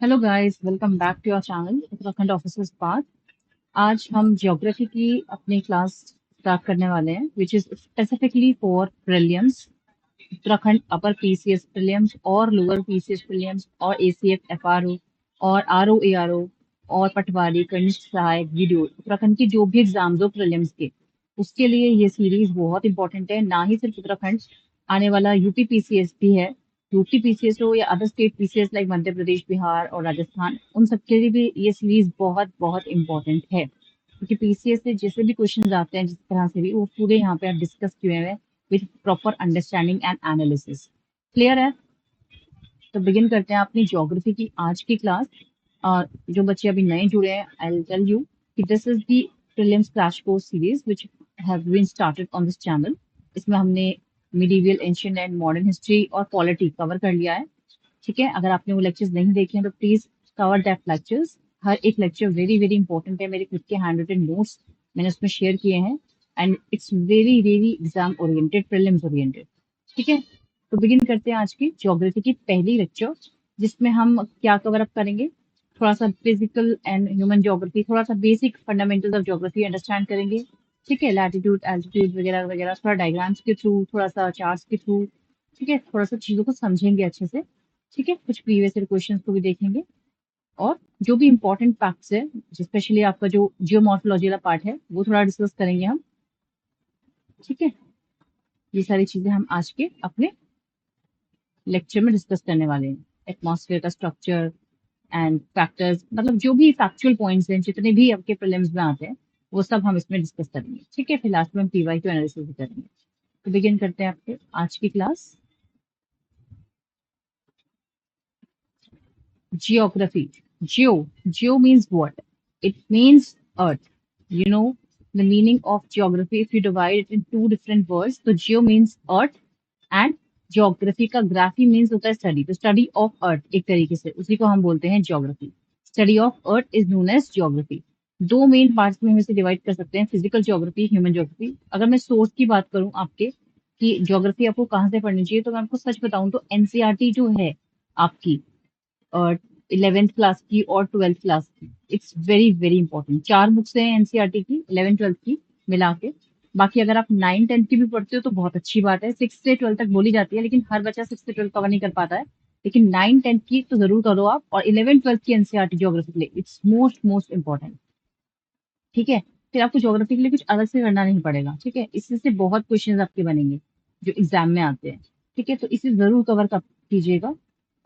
Hello guys, welcome back to our channel Uttarakhand officers path. आज हम geography की अपनी क्लास स्टार्ट करने वाले हैं which is specifically for prelims. Uttarakhand upper PCS prelims और लोअर पीसीएस प्रीलिम्स और एसीएफ एफआरओ और आरओ एआरओ और पटवारी कनिष्ठ सहायक वीडियो उत्तराखंड की जो भी एग्जाम्स हो प्रीलिम्स के, उसके लिए ये सीरीज बहुत इंपॉर्टेंट है। ना ही सिर्फ उत्तराखंड, आने वाला यूपी पीसीएस भी है। यूपी पीसीएस हो या other state PCS like Madhya Pradesh, Bihar और राजस्थान, उन सबके लिए भी ये सीरीज बहुत बहुत इंपॉर्टेंट है, क्योंकि पीसीएस से जैसे भी क्वेश्चन आते हैं जिस तरह से भी, वो पूरे यहाँ पे डिस्कस किए हुए हैं with proper understanding and analysis. Clear है? तो बिगिन करते हैं अपनी ज्योग्राफी की आज की क्लास। जो बच्चे अभी नए जुड़े हैं, आई विल टेल यू कि this is the prelims crash course series which have been started on this channel. इसमें हमने medieval, ancient and modern history और पॉलिटी कवर कर लिया है। ठीक है, अगर आपने वो लेक्चर्स नहीं देखे हैं तो प्लीज कवर दैट लेक्चर्स। हर एक लेक्चर वेरी वेरी इंपॉर्टेंट है। मेरे खुद के हैंड रिटन नोट्स मैंने उसमें शेयर किए हैं and it's very very exam oriented, prelims oriented. ठीक है, तो बिगिन करते हैं आज की ज्योग्राफी की पहली लेक्चर, जिसमें हम क्या कवर अप करेंगे। थोड़ा सा फिजिकल एंड ह्यूमन ज्योग्राफी, थोड़ा सा basic fundamentals of geography understand करेंगे। ठीक है, लैटिट्यूड एल्टीट्यूड वगैरह वगैरह, थोड़ा डायग्राम्स के थ्रू, थोड़ा सा चार्ट्स के थ्रू। ठीक है, थोड़ा सा चीजों को समझेंगे अच्छे से। ठीक है, कुछ प्रीवियस ईयर क्वेश्चंस को भी देखेंगे और जो भी इंपॉर्टेंट फैक्ट्स है, स्पेशली आपका जो जियोमॉर्फोलॉजी वाला पार्ट है, वो थोड़ा डिस्कस करेंगे हम। ठीक है, ये सारी चीजें हम आज के अपने लेक्चर में डिस्कस करने वाले हैं। एटमॉस्फेयर का स्ट्रक्चर एंड फैक्टर्स, मतलब जो भी फैक्चुअल पॉइंट्स हैं जितने भी आपके प्रीलिम्स में आते हैं, वो सब हम इसमें डिस्कस करेंगे। ठीक है, फिर लास्ट में हम पीवाई क्यू एनालिसिस भी करेंगे। तो बिगिन करते हैं आपके आज की class. Geography. Geo means what? It means earth. You know the meaning of geography if you divide it in two different words. So geo means earth and geography का graphy means होता है study. तो study of अर्थ एक तरीके से उसी को हम बोलते हैं geography. Study of earth is known as geography. दो मेन पार्ट्स में हम इसे डिवाइड कर सकते हैं, फिजिकल ज्योग्राफी, ह्यूमन ज्योग्राफी। अगर मैं सोर्स की बात करूं आपके कि ज्योग्राफी आपको कहाँ से पढ़नी चाहिए, तो मैं आपको सच बताऊं तो एनसीईआरटी जो है आपकी 11th क्लास की और 12th क्लास की, इट्स वेरी वेरी इंपॉर्टेंट। चार बुक्स हैं एनसीईआरटी की 11th 12th की मिला के। बाकी अगर आप 9 10 की भी पढ़ते हो तो बहुत अच्छी बात है। 6 से 12 तक बोली जाती है, लेकिन हर बच्चा 6 से 12 कवर नहीं कर पाता है। लेकिन 9 10 की तो जरूर करो आप, और 11 12 की एनसीईआरटी ज्योग्राफी के लिए इट्स मोस्ट मोस्ट इंपॉर्टेंट। ठीक है, फिर आपको ज्योग्राफी के लिए कुछ अलग से करना नहीं पड़ेगा। ठीक है, इससे से बहुत क्वेश्चंस आपके बनेंगे जो एग्जाम में आते हैं। ठीक है, तो इसे जरूर कवर कर कीजिएगा।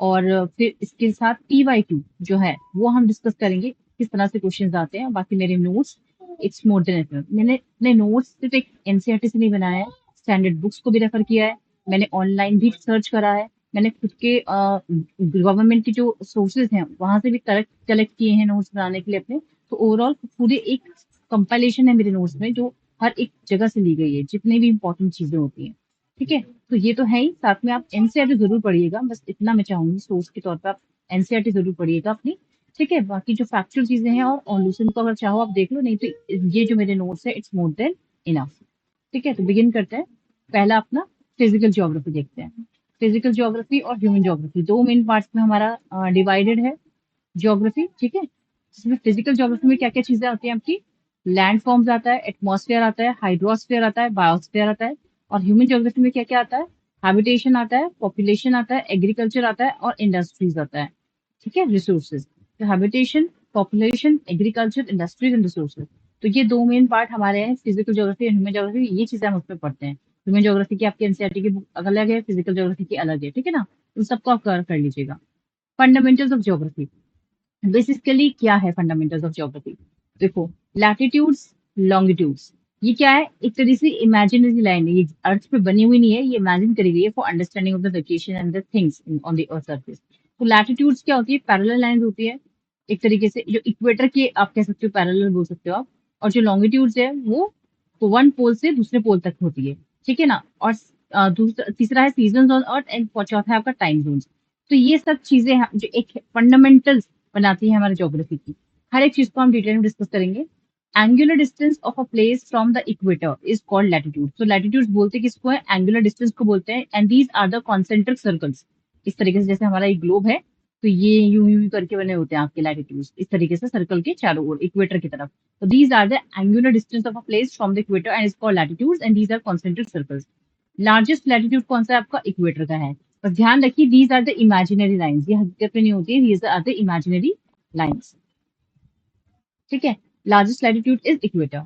और फिर इसके साथ PY2 जो है वो हम डिस्कस करेंगे, किस तरह से क्वेश्चंस आते हैं। बाकी मेरे notes, it's more than enough. मैंने अपने नोट्स सिर्फ एक एनसीईआरटी से नहीं बनाया है, स्टैंडर्ड बुक्स को भी रेफर किया है, मैंने ऑनलाइन भी सर्च करा है, मैंने खुद के गवर्नमेंट की जो सोर्सेज हैं वहां से भी कलेक्ट कलेक्ट किए हैं नोट्स बनाने के लिए अपने। तो ओवरऑल पूरे एक कंपाइलेशन है मेरे नोट्स में, जो हर एक जगह से ली गई है, जितनी भी इंपॉर्टेंट चीजें होती हैं। ठीक है, तो ये तो है ही, साथ में आप एनसीईआरटी जरूर पढ़िएगा। बस इतना मैं चाहूंगी सोर्स के तौर पर, आप एनसीईआरटी जरूर पढ़िएगा अपनी। ठीक है, बाकी जो फैक्चुअल चीजें हैं और ऑलूशन को अगर चाहो आप देख लो, नहीं तो ये जो मेरे नोट्स है इट्स मोर देन इनफ। ठीक है, तो बिगिन करते हैं। पहला अपना फिजिकल ज्योग्राफी देखते हैं। फिजिकल ज्योग्राफी और ह्यूमन ज्योग्राफी दो मेन पार्ट्स में हमारा डिवाइडेड है ज्योग्राफी। ठीक है, जिसमें फिजिकल ज्योग्राफी में क्या क्या चीजें आती हैं आपकी, लैंड फॉर्म्स आता है, एटमॉस्फेयर आता है, हाइड्रोस्फेयर आता है, बायोस्फेयर आता है। और ह्यूमन ज्योग्राफी में क्या क्या आता है, हैबिटेशन आता है, पॉपुलेशन आता है, एग्रीकल्चर आता है और इंडस्ट्रीज आता है। ठीक है, रिसोर्सेज। तो habitation, population, agriculture, industries and resources, तो ये दो मेन पार्ट हमारे हैं फिजिकल ज्योग्राफी और ह्यूमन ज्योग्राफी। ये चीजें हम उसमें पढ़ते हैं। ह्यूमन ज्योग्राफी की आपकी एनसीईआरटी की बुक अलग है, फिजिकल ज्योग्राफी की अलग है। ठीक है ना, उन सबको आप कवर कर लीजिएगा। फंडामेंटल्स ऑफ ज्योग्राफी, बेसिकली क्या है फंडामेंटल्स ऑफ ज्योग्राफी? देखो, लैटिट्यूड्स, लॉन्गिट्यूड्स, ये क्या है? एक तरीके से इमेजिनरी लाइन है, ये अर्थ पे बनी हुई नहीं है, ये इमेजिन करी गई है for understanding of the location and the things on the earth surface. तो लैटिट्यूड्स क्या होती है? पैरेलल लाइंस होती है, एक तरीके से जो इक्वेटर के आप कह सकते हो, पैरेलल बोल सकते हो आप। और जो लॉन्गिट्यूड्स है वो वन पोल से दूसरे पोल तक होती है। ठीक है ना, और दूसरा तीसरा है सीजन ऑन अर्थ एंड चौथा है आपका टाइम जोन। तो ये सब चीजें जो एक फंडामेंटल बनाती है हमारे ज्योग्राफी की। हर एक चीज को हम डिटेल में डिस्कस करेंगे। Angular distance of a place from the equator is called latitude. तो लैटिट्यूड बोलते किसको है? एंगुलर डिस्टेंस को बोलते हैं। And these are the concentric circles. इस तरीके से जैसे हमारा एक ग्लोब है, तो ये यूं यूं करके बने होते हैं आपके लैटिट्यूड्स, इस तरीके से सर्कल के चारों ओर इक्वेटर की तरफ। तो these are the angular distance of a place from the equator and is called latitudes and these are concentric circles. Largest latitude कौन सा है आपका? इक्वेटर का है। बस ध्यान रखिए these are the imaginary lines, ये हकीकत में नहीं होती है, these are the imaginary lines. ठीक है, largest latitude is equator.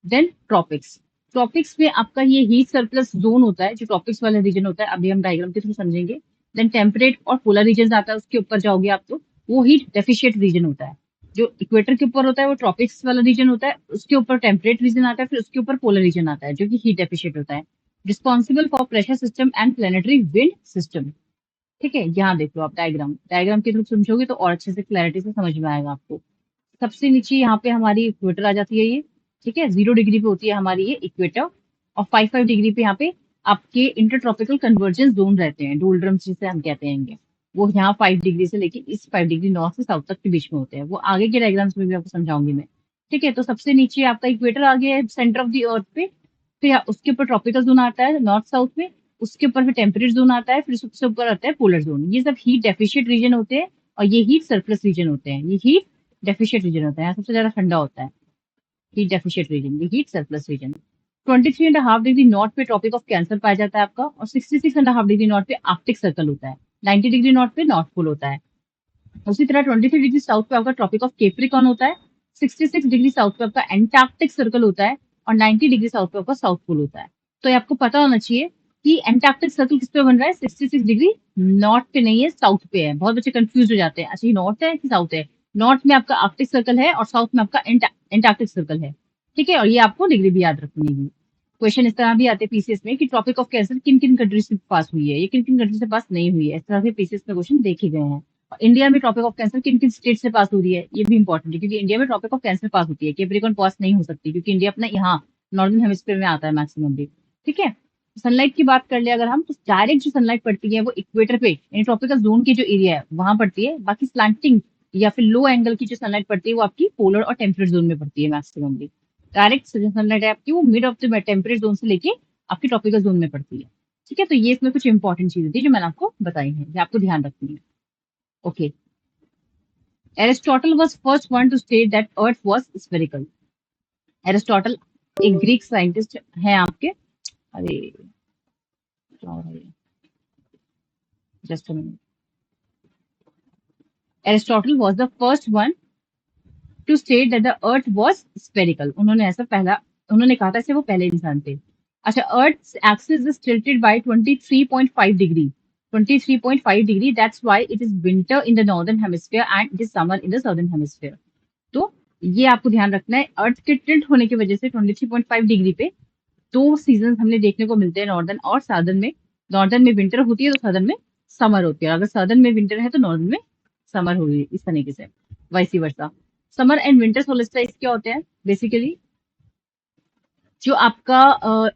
Then tropics. Tropics में आपका ये हीट सरप्लस जोन होता है, जो ट्रॉपिक्स वाला रीजन होता है, अभी हम डायग्राम के थ्रू समझेंगे। देन टेम्परेट और पोलर रीजन आता है, उसके ऊपर जाओगे आप तो वो हीट डेफिशिएट रीजन होता है। जो इक्वेटर के ऊपर होता है वो ट्रॉपिक्स वाला रीजन होता है, उसके ऊपर टेम्परेट रीजन आता है, फिर उसके ऊपर पोलर रीजन आता है जो कि हीट डेफिशिएट होता है। Responsible for pressure system and planetary wind system. ठीक है, यहाँ देख लो आप डायग्राम, डायग्राम के थ्रू समझोगे तो और अच्छे से क्लैरिटी से समझ में आएगा आपको। सबसे नीचे यहाँ पे हमारी इक्वेटर आ जाती है ये। ठीक है, 0 डिग्री पे होती है हमारी ये इक्वेटर, और 5 डिग्री पे यहाँ पे आपके इंटरट्रॉपिकल कन्वर्जेंस जोन रहते हैं, डोल्ड्रम्स जिसे हम कहते हैं, वो यहाँ 5 डिग्री से लेके इस 5 डिग्री नॉर्थ से साउथ तक के बीच में होते हैं, वो आगे के डायग्राम्स में भी आपको समझाऊंगी मैं। ठीक है, तो सबसे नीचे आपका इक्वेटर आ गया है सेंटर ऑफ द अर्थ पे, फिर उसके ऊपर ट्रॉपिकल जोन आता है नॉर्थ साउथ में, उसके ऊपर फिर टेम्परेट जोन आता है, फिर सबसे ऊपर आता है पोलर जोन। ये सब हीट डेफिशिएट रीजन होते हैं और ये हीट सरप्लस रीजन होते हैं। ये हीट डेफिशिएट रीजन होता है, यहाँ सबसे ज्यादा ठंडा होता है, हीट डेफिशिएट रीजन, ये heat surplus region. 23.5 degree north पे ट्रॉपिक ऑफ कैंसर पाया जाता है आपका, और 66.5 डिग्री नॉर्थ पे आर्कटिक सर्कल होता है। 90 डिग्री नॉर्थ पे नॉर्थ पोल होता है। उसी तरह 23 डिग्री साउथ पे आपका ट्रॉपिक ऑफ केप्रिकॉन होता है। 66 डिग्री साउथ पे आपका एंटार्क्टिक सर्कल होता है, और 90 डिग्री साउथ पे आपका साउथ पोल होता है। तो ये आपको पता होना चाहिए कि एंटार्क्टिक सर्कल किस पे बन रहा है, 66 डिग्री नॉर्थ पे नहीं है, साउथ पे है। बहुत बच्चे कंफ्यूज हो जाते हैं, अच्छा ये नॉर्थ है कि साउथ है? नॉर्थ में आपका आर्कटिक सर्कल है और साउथ में आपका एंटार्क्टिक सर्कल है। ठीक है, और ये आपको डिग्री भी याद रखनी है। क्वेश्चन इस तरह भी आते हैं पीसीएस में कि ट्रॉपिक ऑफ कैंसर किन किन कंट्री से पास हुई है, ये किन किन कंट्री से पास नहीं हुई है, इस तरह से पीसीएस में क्वेश्चन देखे गए हैं। और इंडिया में ट्रॉपिक ऑफ कैंसर किन किन स्टेट से पास हो रही है, ये भी इंपॉर्टेंट है, क्योंकि इंडिया में ट्रॉपिक ऑफ कैंसर पास होती है, कैप्रिकॉर्न पास नहीं हो सकती, क्योंकि इंडिया अपना यहाँ नॉर्दर्न हेमिस्फीयर में आता है मैक्सिमम भी। ठीक है, सनलाइट की बात कर ले अगर हम, तो डायरेक्ट जो सनलाइट पड़ती है वो इक्वेटर पे यानी ट्रॉपिकल जोन की जो एरिया है वहां पड़ती है। बाकी स्लैंटिंग या फिर लो एंगल की जो सनलाइट पड़ती है वो आपकी पोलर और टेम्परेट जोन में पड़ती है मैक्सिमम भी। डायरेक्ट सनलाइट है आपकी वो mid of the temperate zone से लेके आपकी ट्रॉपिकल जोन में पड़ती है। ठीक है, तो ये इसमें कुछ इंपॉर्टेंट चीजें थी जो मैंने आपको बताई है, ये आपको ध्यान रखनी है। Okay, Aristotle was first one two state that earth was spherical. Aristotle एक ग्रीक साइंटिस्ट है आपके, अरे just Aristotle was the first one two state that the earth was spherical. उन्होंने ऐसा पहला, उन्होंने कहा था, ऐसे वो पहले इंसान थे। अच्छा, earth axis is tilted by 23.5 degree, 23.5 degree, that's why it is winter in the northern hemisphere and it is summer in the southern hemisphere. तो ये आपको ध्यान रखना है, अर्थ के टिल्ट होने की वजह से 23.5 डिग्री पे दो सीजन हमने देखने को मिलते हैं, नॉर्दर्न और सादर्न में। नॉर्दर्न में विंटर होती है तो सदर्न में समर होती है, अगर सदर्न में विंटर है तो नॉर्दर्न में समर होगी, इस तरीके से वाइसी वर्सा। समर एंड विंटर सोल्स्टिस क्या होते हैं बेसिकली, जो आपका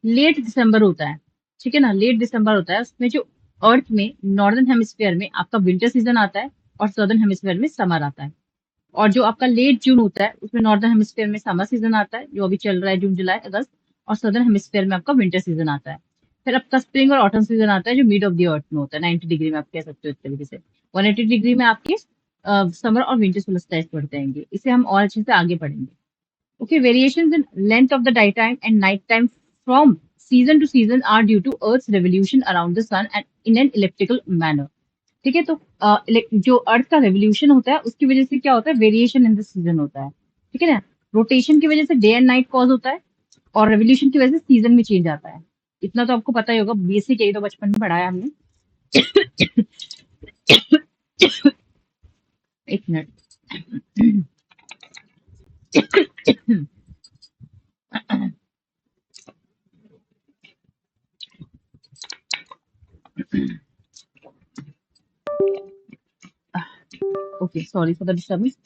लेट दिसंबर होता है, ठीक है ना, लेट दिसंबर होता है, उसमें जो अर्थ में नॉर्दर्न हेमिस्फीयर में आपका विंटर सीजन आता है और सदर्न हेमिस्फीयर में समर आता है। और जो आपका लेट जून होता है उसमें नॉर्दर्न हेमिस्फीयर में समर सीजन आता है, जो अभी चल रहा है जून जुलाई अगस्त, और सदर्न हेमिस्फीयर में आपका विंटर सीजन आता है। फिर आपका स्प्रिंग और ऑटम सीजन आता है जो मिड ऑफ द अर्थ में होता है, 90 डिग्री में आप कह सकते हो इस तरीके से। 180 डिग्री में आपके समर और विंटर सोल्स्टिस पढ़ते हैं, इसे हम और अच्छे से आगे पढ़ेंगे। Okay, variations in length of the daytime and nighttime from season to season are due to Earth's revolution around the sun and in an elliptical manner. ठीक है, तो जो अर्थ का रेवोल्यूशन होता है उसकी वजह से क्या होता है, वेरिएशन इन द सीजन होता है। ठीक है ना, रोटेशन की वजह से डे एंड नाइट कॉज होता है, और रेवोल्यूशन की वजह से सीजन में चेंज आता है। इतना तो आपको पता ही होगा, बेसिक यही तो बचपन में पढ़ाया हमने। एक minute. Okay, sorry for the disturbance.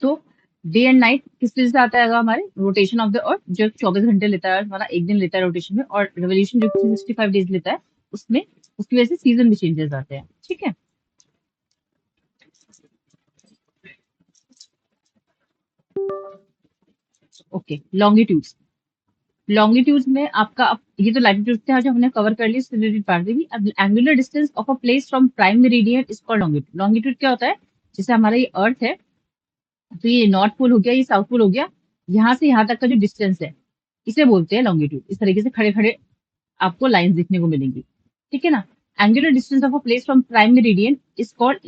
तो डे एंड नाइट किस वजह से आता है हमारे, रोटेशन ऑफ द अर्थ जो 24 घंटे लेता है हमारा, एक दिन लेता है रोटेशन में, और रेवोल्यूशन जो 365 डेज लेता है उसमें, उसकी वजह से सीजन में चेंजेस आते हैं। ठीक है, ओके, लॉन्गिट्यूड्स। लॉन्गिट्यूड में आपका ये तो लैटिट्यूड था जो हमने कवर कर लिया रिलेटेड पार्ट भी। अब angular distance of a place from prime meridian is called longitude. Longitude क्या होता है? जैसे हमारा ये अर्थ है, तो ये नॉर्थ पोल हो गया, ये साउथ पोल हो गया, यहाँ से यहाँ तक का जो डिस्टेंस है इसे बोलते हैं लॉन्गिट्यूड। इस तरीके से खड़े खड़े आपको लाइंस दिखने को मिलेंगी, ठीक है ना। Angular distance of a place from prime meridian is called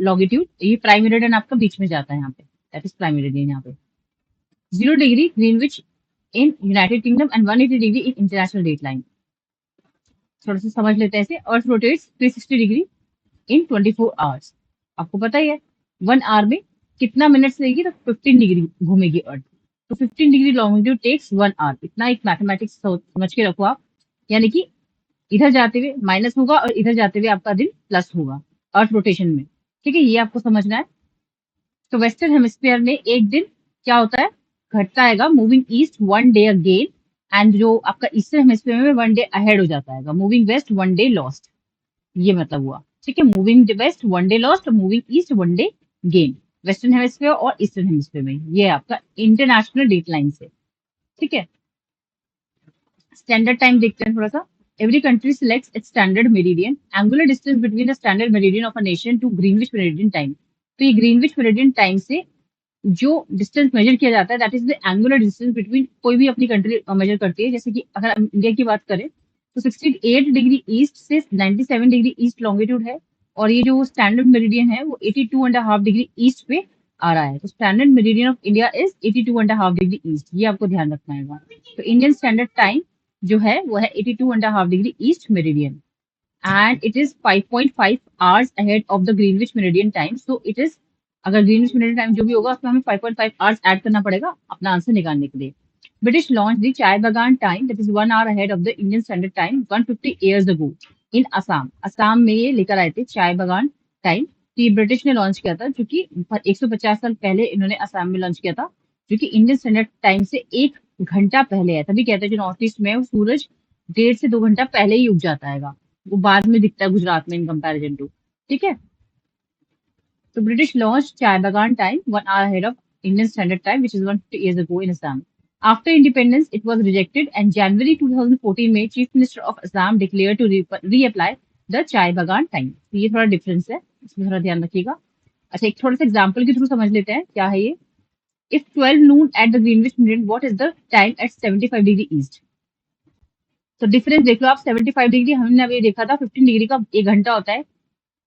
longitude. ये प्राइम मेरिडियन आपका बीच में जाता है यहाँ पे, दैट इज प्राइम मेरिडियन यहाँ पे। 0 degree Greenwich in United Kingdom and 180 degree in international date line. थोड़ा सा समझ लेते हैं इसे। Earth rotates 360 degree in 24 hours. आपको पता ही है 1 आवर में कितना मिनट्स लेगी, तो 15 डिग्री घूमेगी अर्थ। तो 15 डिग्री लॉन्गिट्यूड टेक्स 1 आवर। इतना एक मैथमेटिक्स समझ के रखो आप। यानी कि इधर जाते हुए माइनस होगा और इधर जाते हुए आपका दिन प्लस होगा अर्थ रोटेशन में, ठीक है। ये आपको समझना है। तो वेस्टर्न हेमिस्फीयर में एक दिन क्या होता है, घटता आएगा, moving east 1 day again. And जो आपका ईस्टर्न हेमिस्फीयर में 1 डे अहेड हो जाता है, मूविंग वेस्ट 1 डे लॉस्ट। ये मतलब हुआ, ठीक है। Moving west 1 day lost, moving east 1 day gain. Western hemisphere और ईस्टर्न हेमिस्फीयर में ये आपका इंटरनेशनल डेट लाइन से, ठीक है। स्टैंडर्ड टाइम देखते हैं थोड़ा सा। Every country selects its standard meridian. Angular distance between the standard meridian of a nation to Greenwich meridian time. तो ये ग्रीनविच मेरिडियन टाइम से जो डिस्टेंस मेजर किया जाता है, that is the angular distance between, कोई भी अपनी कंट्री मेजर करती है। जैसे कि अगर हम इंडिया की बात करें तो 68 डिग्री ईस्ट से 97 डिग्री ईस्ट लॉन्गिट्यूड है, और ये जो स्टैंडर्ड मेरिडियन है वो 82.5 डिग्री ईस्ट पे आ रहा है। तो standard meridian of India is 82.5 degree east, ये आपको ध्यान रखना है। तो इंडियन स्टैंडर्ड टाइम जो है वो है 82.5 degree east meridian, and it is 5.5 hours ahead of the Greenwich Meridian time. So it is, अगर ग्रीनविच मीडियन टाइम जो भी होगा उसमें हमें 5.5 आवर्स ऐड करना पड़ेगा अपना आंसर निकालने के लिए। ब्रिटिश लॉन्च द चाय बागान time that is 1 hour ahead of the Indian Standard Time 150 years ago in Assam. Assam में ये लेकर आए थे चाय बागान टाइम। तो ये ब्रिटिश ने लॉन्च किया था, जो कि 150 साल पहले इन्होंने असम में लॉन्च किया था, जो कि इंडियन स्टैंडर्ड टाइम से 1 घंटा पहले है। तभी कहते हैं जो नॉर्थ ईस्ट में है वो सूरज 1.5 से 2 घंटा पहले ही उग जाता है, वो बाद में दिखता है गुजरात में इन कंपैरिजन टू, ठीक है। तो ब्रिटिश लॉन्च चाय बागान time 1 hour ahead of Indian Standard Time, which is 150 years ago in Assam. After independence, it was rejected, and January 2014 में Chief Minister of Assam declared to reapply the चाय बागान time. तो ये थोड़ा difference है, इसमें थोड़ा ध्यान रखिएगा। अच्छा, एक थोड़ा सा एग्जाम्पल के थ्रू समझ लेते हैं क्या है ये। If 12 noon at the Greenwich Mean, what is the time at 75 degree east? तो डिफरेंस देख लो आप। 75 डिग्री हमने अभी देखा था 15 डिग्री का 1 घंटा होता है,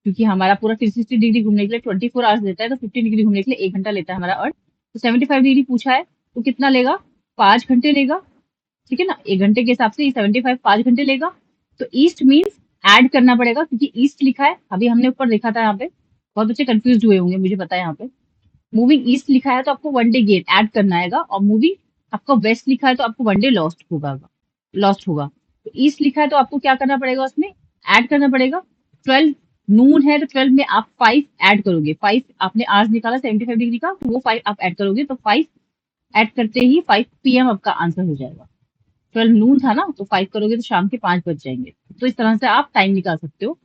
क्योंकि हमारा पूरा 360 डिग्री घूमने के लिए 24 आवर्स लेता है, तो 15 डिग्री घूमने के लिए 1 घंटा लेता है हमारा अर्थ। तो 75 डिग्री पूछा है तो कितना लेगा, 5 घंटे लेगा, ठीक है ना। 1 घंटे के हिसाब से ये 75 5 घंटे लेगा। तो ईस्ट मीन्स ऐड करना पड़ेगा, क्योंकि ईस्ट लिखा है, अभी हमने ऊपर देखा था। यहाँ पे बहुत बच्चे कंफ्यूज हुए होंगे, मुझे पता है। यहाँ पे मूविंग ईस्ट लिखा है तो आपको 1 डे गेन ऐड करना आएगा, और मूविंग आपका वेस्ट लिखा है तो आपको 1 डे लॉस्ट होगा। तो ईस्ट लिखा है तो आपको क्या करना पड़ेगा, उसमें ऐड करना पड़ेगा। 12 नून है तो 12 में आप 5 ऐड करोगे। 5 आपने आवर्स निकाला 75 डिग्री का, तो वो 5 आप ऐड करोगे, तो 5 ऐड करते ही 5 PM आपका आंसर हो जाएगा। 12 नून था ना, तो 5 करोगे तो शाम के 5 बज जाएंगे। तो इस तरह से आप टाइम निकाल सकते हो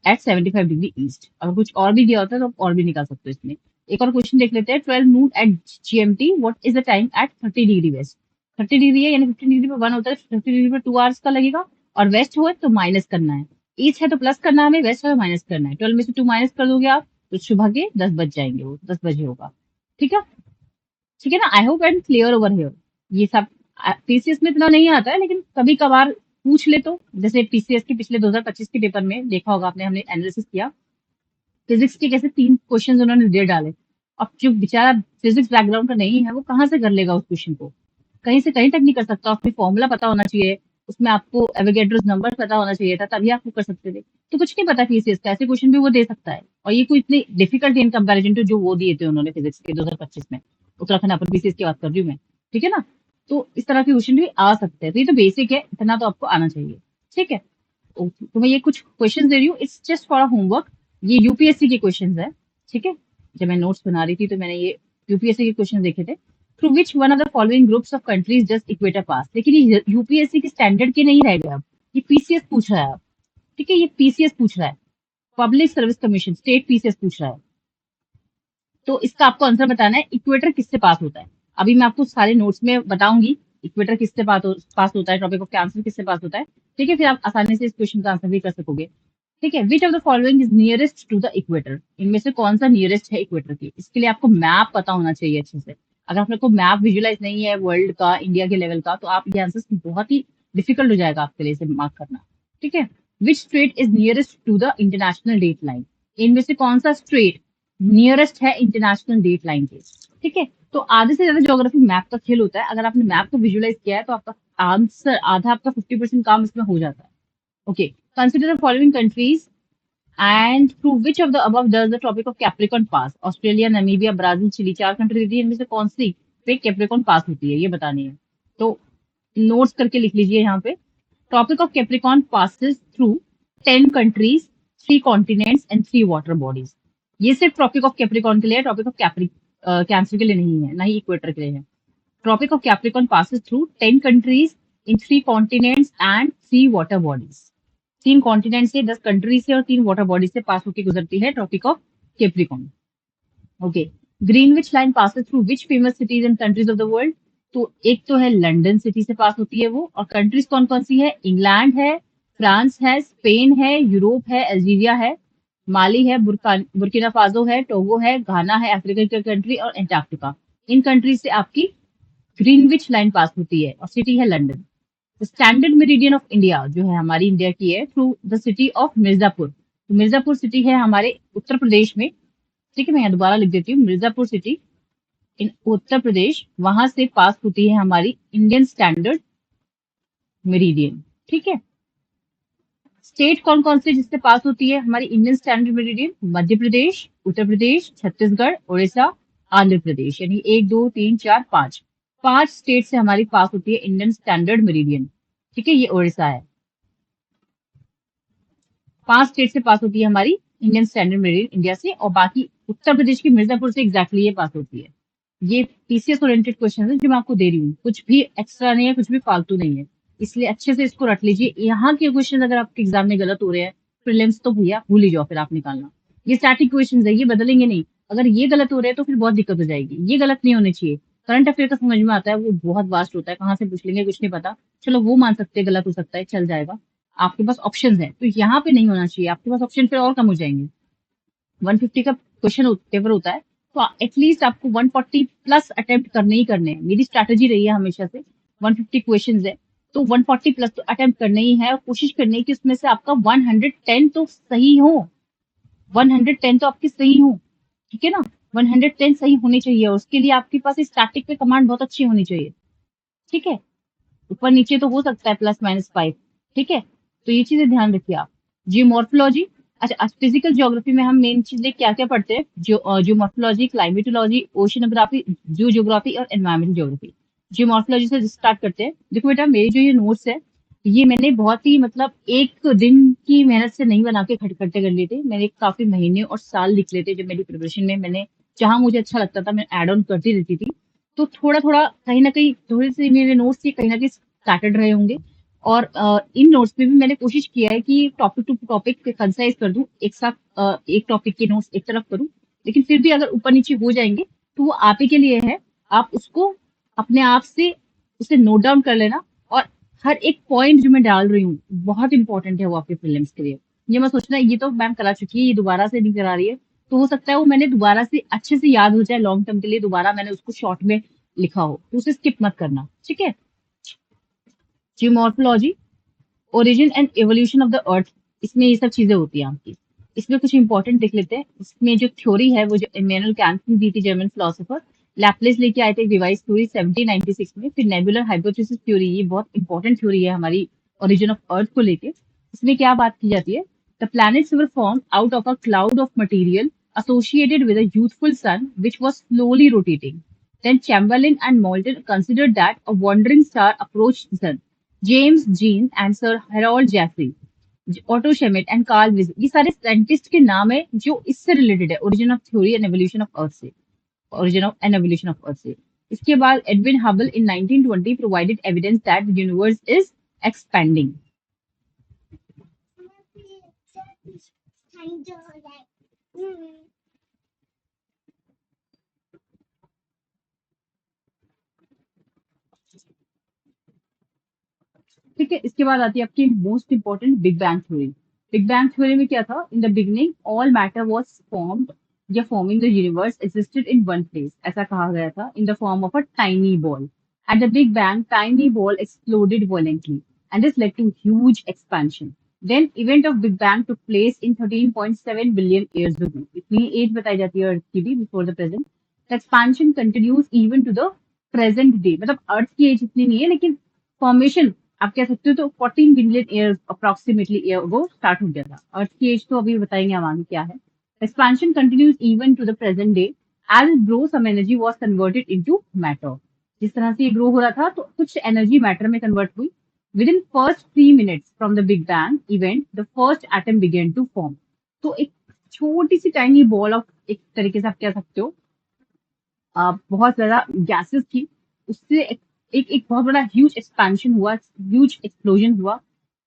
एट 75 डिग्री ईस्ट। अगर कुछ और भी दिया होता है तो आप और भी निकाल सकते हो इसमें। एक और क्वेश्चन देख लेते हैं। 12 noon at GMT, what is the time at 30 degree west? 30 degree है, यानी 15 डिग्री पे 1 होता है, 30 डिग्री पे 2 आवर्स का लगेगा, और वेस्ट हो तो माइनस करना है। ईस्ट है तो प्लस करना है हमें, वेस्ट है तो माइनस करना है। 12 में से 2 माइनस कर दोगे आप तो सुबह के 10 बज जाएंगे, वो 10 बजे होगा, ठीक है। ठीक है ना। I hope I am clear over here. ये सब पीसीएस में इतना नहीं आता है, लेकिन कभी कभार पूछ ले तो। जैसे पीसीएस के पिछले 2025 के पेपर में देखा होगा आपने, हमने एनालिसिस किया फिजिक्स के, कैसे 3 क्वेश्चन उन्होंने दे डाले। अब जो बेचारा फिजिक्स बैकग्राउंड का नहीं है वो कहाँ से कर लेगा उस क्वेश्चन को, कहीं से कहीं तक नहीं कर सकता। अपनी फॉर्मूला पता होना चाहिए, उसमें आपको एवोगैड्रोस नंबर पता होना चाहिए था, तभी आप वो कर सकते थे। तो कुछ नहीं पता पीसीएस का, ऐसे क्वेश्चन भी वो दे सकता है, और ये कोई इतने डिफिकल्ट इन कंपैरिजन टू जो वो दिए थे उन्होंने फिजिक्स के 2025 में। उत्तराखंड अपन पीसीएस की बात कर रही हूँ मैं, ठीक है ना। तो इस तरह के क्वेश्चन भी आ सकते हैं, तो ये तो बेसिक है, इतना तो आपको आना चाहिए, ठीक है। तो मैं ये कुछ क्वेश्चन दे रही हूँ, इट्स जस्ट फॉर होमवर्क। ये यूपीएससी के क्वेश्चन है, ठीक है। जब मैं नोट्स बना रही थी तो मैंने ये यूपीएससी के क्वेश्चन देखे थे। Through which one of the following groups of countries just equator pass. लेकिन ये यूपीएससी के स्टैंडर्ड के नहीं रह गए अब, ये पीसीएस पूछ रहा है अब, ठीक है। ये पीसीएस पूछ रहा है, public service commission, state PCS पूछ रहा है। तो इसका आपको आंसर बताना है, इक्वेटर किससे पास होता है। अभी मैं आपको सारे नोट्स में बताऊंगी इक्वेटर किससे पास होता है, ट्रॉपिक ऑफ कैंसर किससे पास होता है। ठीक है, फिर आप आसानी से इस क्वेश्चन का आंसर भी कर सकोगे। ठीक है, which of the following is nearest to the equator, इनमें से कौन सा नियरेस्ट है इक्वेटर के। इसके लिए आपको मैप पता होना चाहिए अच्छे से। अगर आप लोग को मैप विजुलाइज नहीं है वर्ल्ड का, इंडिया के लेवल का, तो आप ये आंसर बहुत ही डिफिकल्ट हो जाएगा आपके लिए इसे मार्क करना। ठीक है, which strait is nearest to the international date line, इनमें से कौन सा स्ट्रेट नियरेस्ट है इंटरनेशनल डेट लाइन के। ठीक है, तो आधे से ज्यादा ज्योग्राफी मैप का खेल होता है। अगर आपने मैप को विजुलाइज किया है तो आपका आंसर आधा, आपका 50% काम इसमें हो जाता है। Okay, consider the following countries and through which of the above does the tropic of Capricorn pass. Australia, Namibia, Brazil, Chile, 4 country दी है, इनमें से कौन सी पे कैप्रिकॉन पास होती है ये बतानी है। तो नोट्स करके लिख लीजिए यहाँ पे। Tropic of capricorn passes through 10 countries, 3 continents and 3 water bodies. ये सिर्फ ट्रॉपिक ऑफ कैप्रिकॉन के लिए है, ट्रॉपिक ऑफ कैंसर के लिए नहीं है, ना ही इक्वेटर के लिए है। Tropic of capricorn passes through 10 countries in 3 continents and 3 water bodies. 3 continent से, 10 कंट्री से और 3 वाटर बॉडी से पास होकर गुजरती है tropic of Capricorn. Okay, Greenwich line passes through which famous cities and countries of the world. तो एक तो है लंदन सिटी से पास होती है वो, और कंट्रीज कौन कौन सी है, इंग्लैंड है, फ्रांस है, स्पेन है, यूरोप है, अल्जीरिया है, माली है, बुर्किना फासो है, टोगो है, घाना है, अफ्रीका की कंट्री, और एंटार्क्टिका। इन कंट्रीज से आपकी ग्रीनविच लाइन पास होती है और सिटी है London. Standard meridian of India जो है हमारी इंडिया की है through the city of Mirzapur. तो मिर्जापुर सिटी है हमारे उत्तर प्रदेश में। ठीक है, मैं यहाँ दोबारा लिख देती हूँ, मिर्जापुर सिटी इन उत्तर प्रदेश, वहां से पास होती है हमारी इंडियन स्टैंडर्ड मेरिडियन। ठीक है, स्टेट कौन कौन से जिससे पास होती है हमारी Indian standard meridian, Madhya Pradesh, Uttar Pradesh, Chhattisgarh, Orissa, Andhra Pradesh, यानी 1 2 3 4 5, 5 स्टेट से हमारी पास होती है इंडियन स्टैंडर्ड मेरिडियन। ठीक है, ये उड़ीसा है। 5 स्टेट से पास होती है हमारी इंडियन स्टैंडर्ड मेरिडियन इंडिया से, और बाकी उत्तर प्रदेश की मिर्जापुर से एग्जैक्टली ये पास होती है। ये पीसीएस ओरिएंटेड क्वेश्चन है जो मैं आपको दे रही हूँ, कुछ भी एक्स्ट्रा नहीं है, कुछ भी फालतू नहीं है, इसलिए अच्छे से इसको रट लीजिए। यहाँ के क्वेश्चन अगर आपके एग्जाम में गलत हो रहे हैं, प्रीलिम्स तो भैया भूल ही जाओ, फिर आप निकालना। ये स्टैटिक क्वेश्चन है, ये बदलेंगे नहीं। अगर ये गलत हो रहे हैं तो फिर बहुत दिक्कत हो जाएगी, ये गलत नहीं होने चाहिए। करंट अफेयर का समझ में आता है, वो बहुत वास्ट होता है, कहाँ से पूछ लेंगे कुछ नहीं पता। चलो वो मान सकते हैं गलत हो सकता है, चल जाएगा। आपके पास ऑप्शन है, तो यहाँ पे नहीं होना चाहिए आपके पास ऑप्शन, फिर और कम हो जाएंगे। 150 का क्वेश्चन पेपर होता है, तो एटलीस्ट आपको 140 प्लस अटेम्प्ट करने ही करने हैं। मेरी स्ट्रैटेजी रही है हमेशा से, 150 क्वेश्चन है तो 140 प्लस तो अटेम्प्ट करने ही है, और कोशिश करनी है कि उसमें से आपका 110 तो सही हो, 110 तो आपकी सही हो। ठीक है ना, 110 सही होनी चाहिए, और उसके लिए आपके पास स्टैटिक पे कमांड बहुत अच्छी होनी चाहिए। ठीक है, ऊपर नीचे तो हो सकता है +-5। ठीक है, तो ये चीजें ध्यान रखिए आप। जियोमॉर्फोलॉजी, अच्छा फिजिकल ज्योग्राफी में हम मेन चीजें क्या क्या पढ़ते हैं, जियोमॉर्फोलॉजी, क्लाइमेटोलॉजी, ओशनोग्राफी, जू ज्योग्राफी और एनवायरमेंटल ज्योग्राफी। जियोमॉर्फोलॉजी से स्टार्ट करते हैं। देखो बेटा, मेरी जो ये नोट्स है, ये मैंने बहुत ही मतलब एक दिन की मेहनत से नहीं बना के इकट्ठे कर लिए थे, मैंने काफी महीने और साल लिख लेते जब मेरी प्रिपरेशन में मैंने जहां मुझे अच्छा लगता था मैं एड ऑन करती रहती थी। तो थोड़ा थोड़ा कहीं ना कहीं थोड़े से मेरे नोट्स ये कहीं ना कहीं स्टार्टेड रहे होंगे, और इन नोट्स में भी मैंने कोशिश किया है कि टॉपिक टू टॉपिक कंसाइज कर दूं, एक साथ एक टॉपिक के नोट्स एक तरफ करूं। लेकिन फिर भी अगर ऊपर नीचे हो जाएंगे तो वो आप ही के लिए है, आप उसको अपने आप से उसे नोट डाउन कर लेना। और हर एक पॉइंट जो मैं डाल रही हूँ बहुत इंपॉर्टेंट है वो आपके प्रीलिम्स के लिए। ये मत सोचना ये तो मैम करा चुकी है, ये दोबारा से नहीं करा रही है। तो हो सकता है वो मैंने दोबारा से अच्छे से याद हो जाए लॉन्ग टर्म के लिए, दोबारा मैंने उसको शॉर्ट में लिखा हो, तो उसे स्किप मत करना। ठीक है, geomorphology, origin and evolution of the अर्थ, इसमें ये सब चीजें होती हैं आपकी। इसमें कुछ इंपॉर्टेंट देख लेते हैं। इसमें जो थ्योरी है वो जो इमैनुअल कैंट ने दी थी, जर्मन फिलोसोफर, लैपलेस लेके आए थे रिवाइज थ्योरी 1796 में। फिर नेबुलर हाइपोथेसिस थ्योरी, ये बहुत इंपॉर्टेंट थ्योरी है हमारी ओरिजिन ऑफ अर्थ को लेके। इसमें क्या बात की जाती है, the planets were form out of a cloud of material associated with a youthful sun which was slowly rotating. Then Chamberlain and Moulton considered that a wandering star approached the sun. James Jean and sir Harold Jeffrey, Otto Schmidt and Carl Weiz, ये सारे scientist के नाम है जो इससे related है, origin of theory and evolution of earth से, origin of and evolution of earth से। इसके बाद Edwin Hubble in 1920 provided evidence that the universe is expanding. ठीक है, इसके बाद आती है आपकी most important big bang theory. Big bang theory में क्या था, in the beginning all matter was formed या forming the universe existed in one place, ऐसा कहा गया था, in the form of a tiny ball. At the big bang tiny ball exploded violently and this led to huge expansion. Then event of Big Bang took place in 13.7 billion years ago. इतनी age बताई जाती है earth की भी before the present. The expansion continues even to the present day, मतलब earth की as इतनी नहीं है लेकिन फॉर्मेशन आप कह सकते हो तो 14 बिलियन ईयर अप्रोक्सीमेटली ईयर वो स्टार्ट हो गया था। अर्थ की एज तो अभी बताएंगे हम आगे क्या है। Expansion continues even to the present day as it grow some energy was converted into matter. जिस तरह से ये ग्रो हो रहा था तो कुछ एनर्जी मैटर में कन्वर्ट हुई। Within first 3 minutes from the big bang event the first atom began to form. तो एक छोटी सी टाइनी बॉल ऑफ, एक तरीके से आप कह सकते हो बहुत ज्यादा गैसेस थी, उससे एक बहुत बड़ा ह्यूज एक्सपेंशन हुआ, ह्यूज एक्सप्लोजन हुआ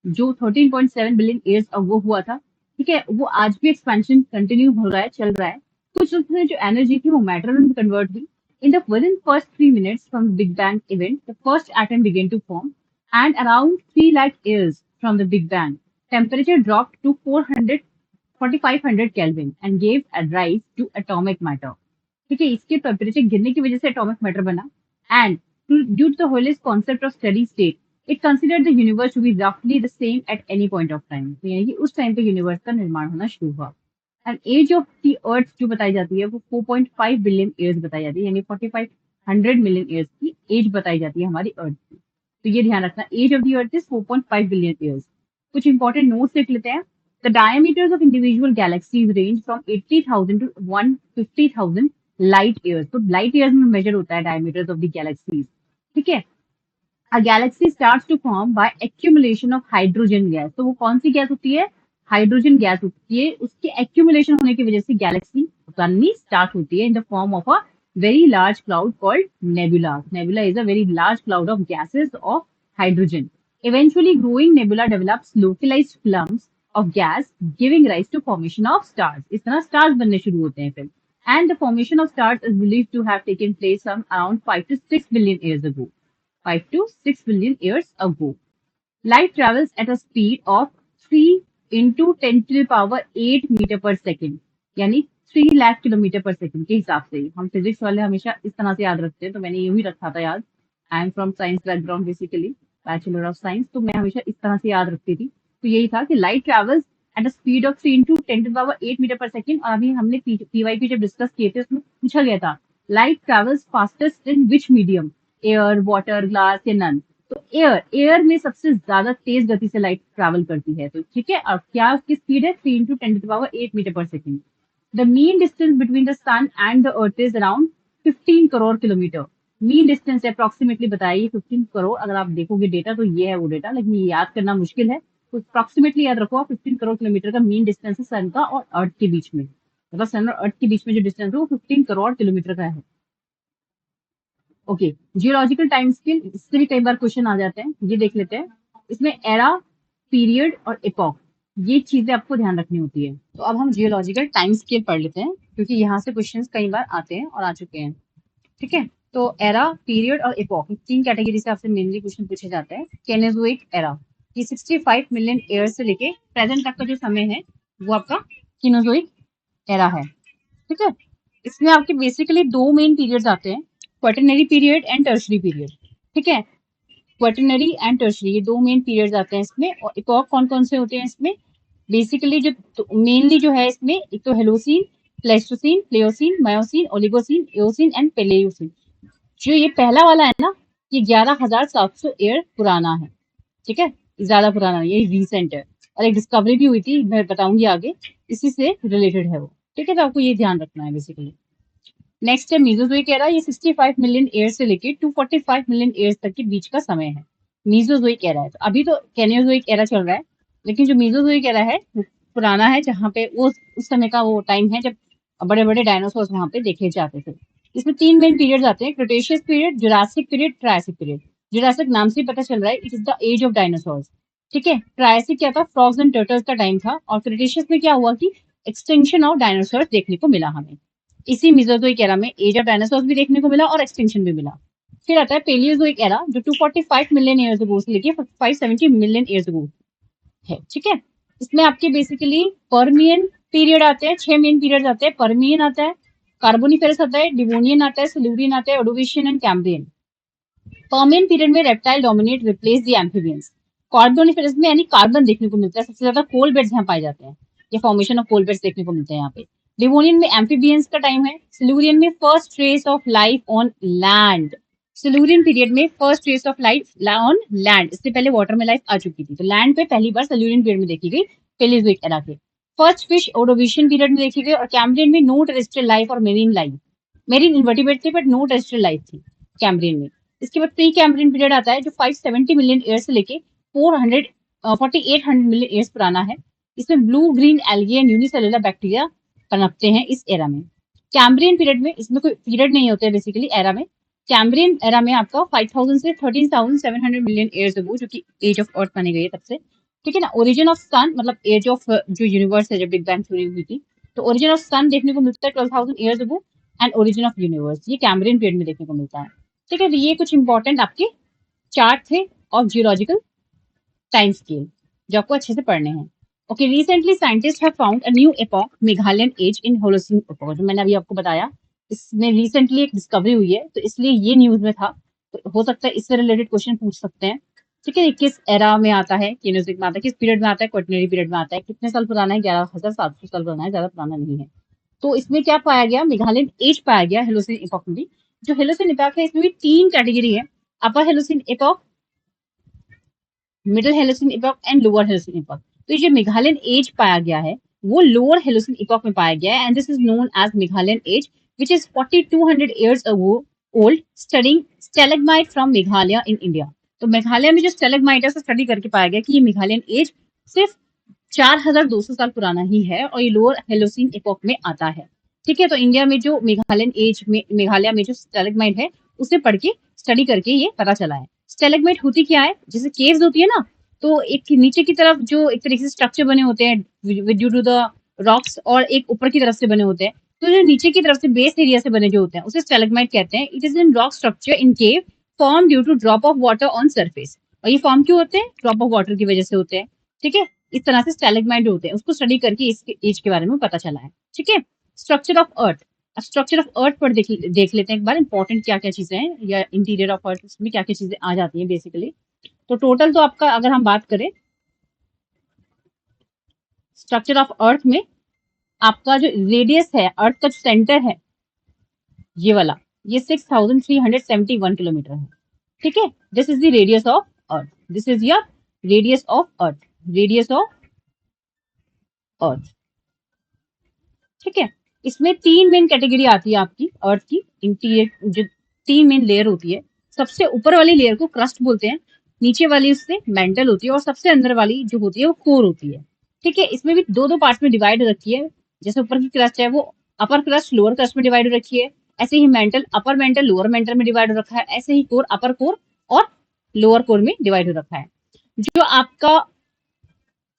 जो 13.7 बिलियन ईयर्स अगो हुआ था। ठीक है, वो आज भी एक्सपेंशन कंटिन्यू हो रहा है, चल रहा है। कुछ उसमें जो एनर्जी थी वो मैटर में कन्वर्ट हुई। In the within first 3 minutes from big bang event the first atom began to form and around 3 lakh years from the big bang temperature dropped to 4500 Kelvin and gave a rise to atomic matter। ठीक है, इसके temperature गिरने की वजह से atomic matter बना। And due to the holist concept of steady state it considered the universe to be रफली the same at any point of time. तो यानी कि उस टाइम पे यूनिवर्स का निर्माण होना शुरू हुआ। And age of the earth जो बताई जाती है वो 4.5 बिलियन ईयर्स बताई जाती है, यानी 4500 मिलियन ईयर्स की एज बताई जाती है हमारी अर्थ की। तो ये ध्यान रखना, age of the earth is 4.5 billion years. कुछ इंपॉर्टेंट नोट्स लिख लेते हैं। The diameters of individual galaxies range from 80,000 to 150,000 light years. तो लाइट ईयर्स में मेजर होता है डायमीटर्स ऑफ द गैलेक्सीज। ठीक है, a galaxy starts to form by accumulation of hydrogen gas. तो वो कौन सी गैस होती है, हाइड्रोजन गैस होती है। उसके एक्यूमुलेशन होने की वजह से गैलेक्सी बननी स्टार्ट होती है in the form of a very large cloud called nebula. Nebula is a very large cloud of gases of hydrogen. Eventually growing nebula develops localized clumps of gas giving rise to formation of stars। इस तरह stars बनने शुरू होते हैं फिर। And the formation of stars is believed to have taken place some around 5 to 6 billion years ago। 5 to 6 billion years ago। Light travels at a speed of 3 into 10 to the power 8 meter per second, यानी 3 lakh kilometre पर second के हिसाब से। हम physics वाले हमेशा इस तरह से याद रखते हैं, तो मैंने यूं ही रखा था याद। I am from science background basically, bachelor of science, तो मैं हमेशा इस तरह से याद रखती थी। तो यही था कि light travels at a speed of 3 into 10 to power 8 metre per second. और अभी हमने पीवाईपी जब डिस्कस किए थे उसमें पूछा गया था light travels fastest in which medium, air, water, glass या नन। तो एयर में सबसे ज्यादा तेज गति से लाइट ट्रैवल करती है। तो ठीक है, और क्या उसकी स्पीड है 3 into 10 to power 8 metre per second. The mean distance between the sun and the earth is around 15 crore kilometre. Mean distance approximately बताइए 15 करोड़। अगर आप देखोगे डेटा तो ये है वो डेटा, लेकिन ये याद करना मुश्किल है, तो अप्रोक्सीमेटली याद रखो 15 करोड़ किलोमीटर का मीन डिस्टेंस है सन का और अर्थ के बीच में। मतलब सन और अर्थ के बीच में जो डिस्टेंस है वो 15 करोड़ किलोमीटर का है। ओके, जियोलॉजिकल टाइम स्केल, इससे भी कई बार क्वेश्चन आ जाते हैं, ये देख लेते हैं। इसमें एरा, पीरियड और एपॉक, ये चीजें आपको ध्यान रखनी होती है। तो अब हम जियोलॉजिकल टाइम स्केल पढ़ लेते हैं, क्योंकि यहाँ से क्वेश्चन कई बार आते हैं और आ चुके हैं। ठीक है, तो एरा, पीरियड और एपॉक, 3 कैटेगरी से आपसे मेनली क्वेश्चन पूछे जाते हैं। केनेजोइक एरा, ये 65 मिलियन ईयर से लेके प्रेजेंट तक का जो समय है वो आपका केनोजोइक एरा है। ठीक है, इसमें आपके बेसिकली 2 मेन पीरियड्स आते हैं, quaternary period and tertiary period. ठीक है, क्वाटरनरी एंड टर्शरी, ये 2 मेन पीरियड्स आते हैं इसमें। और इपॉक कौन कौन से होते हैं इसमें, बेसिकली जो मेनली जो है इसमें, एक तो हेलोसीन, प्लेस्टोसीन, प्लेओसीन, मायोसीन, ओलिगोसीन, एओसीन एंड पेलेयोसीन। जो ये पहला वाला है ना, ये 11,700 ईयर पुराना है। ठीक है, ज्यादा पुराना, ये रिसेंट है और एक डिस्कवरी भी हुई थी, मैं बताऊंगी आगे, इसी से रिलेटेड है वो। ठीक है, तो आपको ये ध्यान रखना है बेसिकली। नेक्स्ट है मीजोजोइक एरा, ये 65 मिलियन ईयर से लेके 245 मिलियन ईयर्स तक के बीच का समय है, मीजोजोइक एरा है। तो अभी तो कैनियोजोइक एरा चल रहा है, लेकिन जो मीजोजोइक एरा है वो पुराना है, जहाँ पे वो उस समय का वो टाइम है जब बड़े बड़े डायनासोर वहां पे देखे जाते थे। इसमें 3 मेन पीरियड्स आते हैं, Cretaceous period, Jurassic period, Triassic period. Jurassic नाम से ही पता चल रहा है, it is the age of dinosaurs. ठीक है, ट्रायसिक क्या था, फ्रॉग्स एंड टर्टल्स का टाइम था। और क्रिटेशियस में क्या हुआ कि एक्सटेंशन ऑफ डायनासोर्स देखने को मिला हमें। इसी मीजोजोइक एरा में एज ऑफ डायनासोर्स भी देखने को मिला और एक्सटेंशन भी मिला। फिर आता है पेलियोजोइक एरा जो 245 मिलियन ईयर्स अगो से लेके 570 मिलियन ईयर्स अगो है। ठीक है, इसमें आपके बेसिकली पर्मियन पीरियड आते हैं, 6 मेन पीरियड आते हैं। पर्मियन आता है, कार्बोनिफेरस आता है, डिवोनियन आता है, सिल्यूरियन आता है, Ordovician and Cambrian. Permian period में reptile dominate replace the amphibians. Carboniferous में यानी कार्बन देखने को मिलता है, सबसे ज्यादा कोल बेड्स यहाँ पाए जाते हैं, ये फॉर्मेशन ऑफ कोल बेड्स देखने को मिलते हैं यहाँ पे। डिवोनियन में एम्फीबियंस का टाइम है। सिल्यूरियन में first trace of life on land. Silurian period में first trace of life on land, इससे पहले वाटर में लाइफ आ चुकी थी, तो लैंड पे पहली बार सिल्यूरियन पीरियड में देखी गई पेलियोजोइक एरा के। फर्स्ट फिश ओडोविशियन पीरियड में देखी गई, और कैम्ब्रियन में नो टेरेस्ट्रियल लाइफ और मेरीन लाइफ, मेरीन इन्वर्टिब्रेट थे बट नो टेरेस्ट्रियल लाइफ थी कैम्ब्रियन में। इसके बाद प्री कैम्ब्रियन पीरियड आता है जो 570 मिलियन ईयर्स से लेके 4800 मिलियन ईयर्स पुराना है। इसमें blue green algae and unicellular bacteria पनपते हैं इस एरा में। कैम्ब्रियन पीरियड में, इसमें कोई पीरियड नहीं होते बेसिकली एरा में। कैम्ब्रियन एरा में आपका 5000 से 13700 मिलियन ईयर्स अगो, जो कि एज ऑफ अर्थ मानी गई है तब से। ठीक है ना, ओरिजिन ऑफ सन मतलब एज ऑफ जो यूनिवर्स है, जब बिग बैंग थ्योरी हुई थी, तो ओरिजिन ऑफ सन देखने को मिलता है 12000 years ago, and origin of universe ये कैम्ब्रियन पीरियड में देखने को मिलता है। ठीक है, तो ये कुछ इंपॉर्टेंट आपके चार्ट थे ऑफ जियोलॉजिकल टाइम स्केल जो आपको अच्छे से पढ़ने हैं। Okay, recently scientist have found a new epoch Meghalayan age in Holocene epoch, जो मैंने अभी आपको बताया, इसमें रिसेंटली एक डिस्कवरी हुई है, तो इसलिए ये न्यूज में था, तो हो सकता है इससे रिलेटेड क्वेश्चन पूछ सकते हैं। ठीक है, किस एरा में आता है, केनोजिक में आता है, किस पीरियड में आता है, क्वाटरनरी पीरियड में आता है, कितने साल पुराना है, 11700 साल पुराना है, ज्यादा पुराना नहीं है। तो इसमें क्या पाया गया, मेघालयन एज पाया गया हेलोसिन एपॉक में भी। जो हेलोसिन एपॉक है इसमें भी 3 कैटेगरी है, upper Holocene epoch, middle Holocene epoch and lower Holocene epoch. तो ये जो मेघालयन एज पाया गया है वो लोअर हेलोसिन इपॉक में पाया गया है, and this is known as Meghalayan age which is 4200 years old, studying stalagmite from Meghalaya in India. तो मेघालय में जो स्टेलेग्माइट है उसे स्टडी करके पाया गया कि ये मेघालयन एज सिर्फ 4200 साल पुराना ही है, और ये लोअर हेलोसिन इपॉक में आता है। ठीक है, तो इंडिया में जो मेघालयन एज में, मेघालय में जो स्टेलेग्माइट है उसे पढ़ के स्टडी करके ये पता चला है। स्टेलेग्माइट होती क्या है, जैसे केव्स होती है ना, तो एक नीचे की तरफ जो एक तरीके से स्ट्रक्चर बने होते हैं ड्यू टू द रॉक्स, और एक ऊपर की तरफ से बने होते हैं, तो जो नीचे की तरफ से बेस एरिया से बने जो होते हैं उसे स्टेलेग्माइट कहते हैं। It is in rock structure in cave form due to drop of water on surface. और ये फॉर्म क्यों होते हैं, ड्रॉप ऑफ वाटर की वजह से होते हैं। ठीक है, इस तरह से स्टेलेग्माइट होते हैं, उसको स्टडी करके इसके एज के बारे में पता चला है। ठीक है, structure of earth, structure of earth पर देख लेते हैं एक बार, इंपॉर्टेंट क्या क्या चीजें हैं, या इंटीरियर ऑफ अर्थ उसमें क्या क्या चीजें आ जाती हैं बेसिकली। तो टोटल तो आपका अगर हम बात करें स्ट्रक्चर ऑफ अर्थ में, आपका जो रेडियस है अर्थ का सेंटर है ये वाला, ये 6371 किलोमीटर है। ठीक है, this is the radius of earth, this is your radius of earth, radius of earth. ठीक है, इसमें 3 मेन कैटेगरी आती है आपकी अर्थ की, इंटीरियर जो 3 मेन लेयर होती है। सबसे ऊपर वाली लेयर को क्रस्ट बोलते हैं, नीचे वाली उससे मेंटल होती है, और सबसे अंदर वाली जो होती है वो कोर होती है। ठीक है, इसमें भी दो दो पार्ट में डिवाइड रखी है, जैसे ऊपर की क्रस्ट है वो अपर क्रस्ट लोअर क्रस्ट में डिवाइड रखी है, ऐसे ही mantle upper mantle lower mantle में डिवाइड हो रखा है, ऐसे ही कोर अपर कोर और लोअर कोर में डिवाइड हो रखा है। जो आपका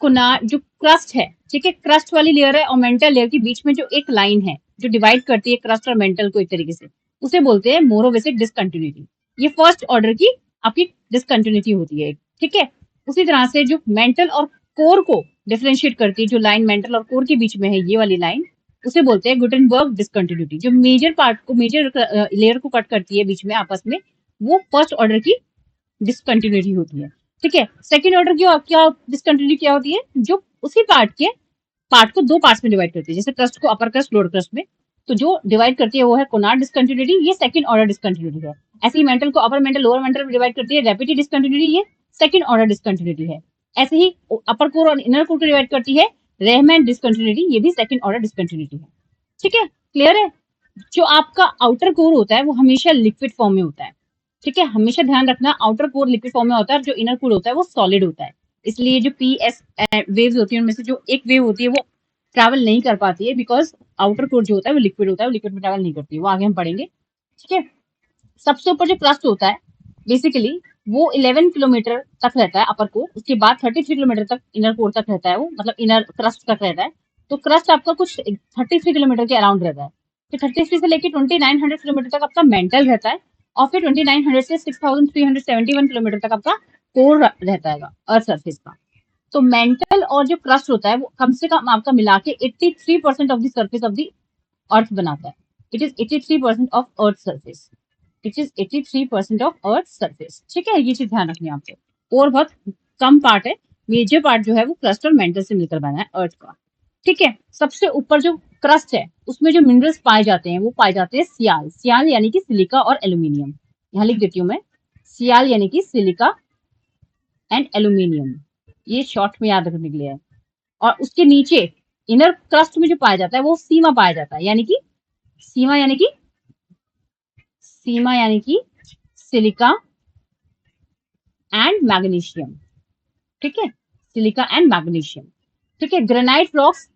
जो क्रस्ट है, ठीक है, क्रस्ट वाली लेयर है और मेंटल लेयर के बीच में जो एक लाइन है जो डिवाइड करती है क्रस्ट और मेंटल को एक तरीके से, उसे बोलते हैं मोरोवेसिक डिसकंटिन्यूटी। ये फर्स्ट ऑर्डर की आपकी डिसकंटिन्यूटी होती है। ठीक है, उसी तरह से जो मेंटल और कोर को डिफरेंशिएट करती है, जो लाइन मेंटल और कोर के बीच में है ये वाली लाइन, उसे बोलते हैं गुटेनबर्ग डिसकंटिन्यूटी। जो मेजर पार्ट को, मेजर लेयर को कट करती है बीच में आपस में, वो फर्स्ट ऑर्डर की डिसकंटिन्यूटी होती है। ठीक है, सेकंड ऑर्डर की क्या डिसकंटिन्यूटी क्या होती है, जो उसी पार्ट को दो पार्ट्स में डिवाइड करती है, जैसे क्रस्ट को अपर क्रस्ट लोअर क्रस्ट में, तो जो डिवाइड करती है वो है कोनार्ड डिसकंटिन्यूटी, ये सेकंड ऑर्डर डिसकंटिन्यूटी है। ऐसे ही मेंटल को अपर मेंटल लोअर मेंटल में डिवाइड करती है रेपिटी डिसकंटिन्यूटी, ये सेकंड ऑर्डर डिसकंटिन्यूटी है। ऐसे ही अपर कोर और इनर कोर को डिवाइड करती है रेहमैन डिसकंटिन्यूटी, ये भी सेकंड ऑर्डर डिसकंटिन्यूटी है। ठीक है, क्लियर है। जो आपका आउटर कोर होता है वो हमेशा लिक्विड फॉर्म में होता है। ठीक है, हमेशा ध्यान रखना आउटर कोर लिक्विड फॉर्म में होता है, और जो इनर कोर होता है वो सॉलिड होता है। इसलिए जो पी एस वेव्स होती है उनमें से जो एक वेव होती है वो ट्रैवल नहीं कर पाती है, बिकॉज आउटर कोर जो होता है वो लिक्विड होता है, वो लिक्विड में ट्रैवल नहीं करती है, वो आगे हम पढ़ेंगे। ठीक है, सबसे ऊपर जो क्रस्ट होता है बेसिकली वो 11 किलोमीटर तक रहता है अपर कोर, उसके बाद 33 किलोमीटर तक इनर कोर तक रहता है, वो मतलब इनर क्रस्ट तक रहता है। तो क्रस्ट आपका कुछ 33 किलोमीटर के अराउंड रहता है। फिर 33 से लेके 2900 किलोमीटर तक आपका मेंटल रहता है, और फिर 2900 से 6371 किलोमीटर तक आपका कोर रहता है अर्थ सरफेस का। तो मेंटल और जो क्रस्ट होता है वो कम से कम आपका मिला के 83% of the surface of the अर्थ बनाता है। It is 83% of earth surface. It is 83% of earth surface. ठीक है, ये चीज ध्यान रखनी है आपको। और बहुत कम पार्ट है, मेजर पार्ट जो है वो क्रस्ट और मेंटल से मिलकर बना है अर्थ का। ठीक है, सबसे ऊपर जो क्रस्ट है उसमें जो मिनरल्स पाए जाते हैं वो पाए जाते हैं सियाल। सियाल यानी कि सिलिका और एल्यूमिनियम। यहाँ लिख देती हूँ मैं, सियाल यानी कि सिलिका एंड एल्यूमिनियम, ये शॉर्ट में याद रखने के लिए है। और उसके नीचे इनर क्रस्ट में जो पाया जाता है वो सीमा पाया जाता है, यानी कि सीमा यानी कि सीमा यानी कि सिलिका एंड मैग्नीशियम। ठीक है, सिलिका एंड मैग्नीशियम। ठीक है, ग्रेनाइट रॉक्स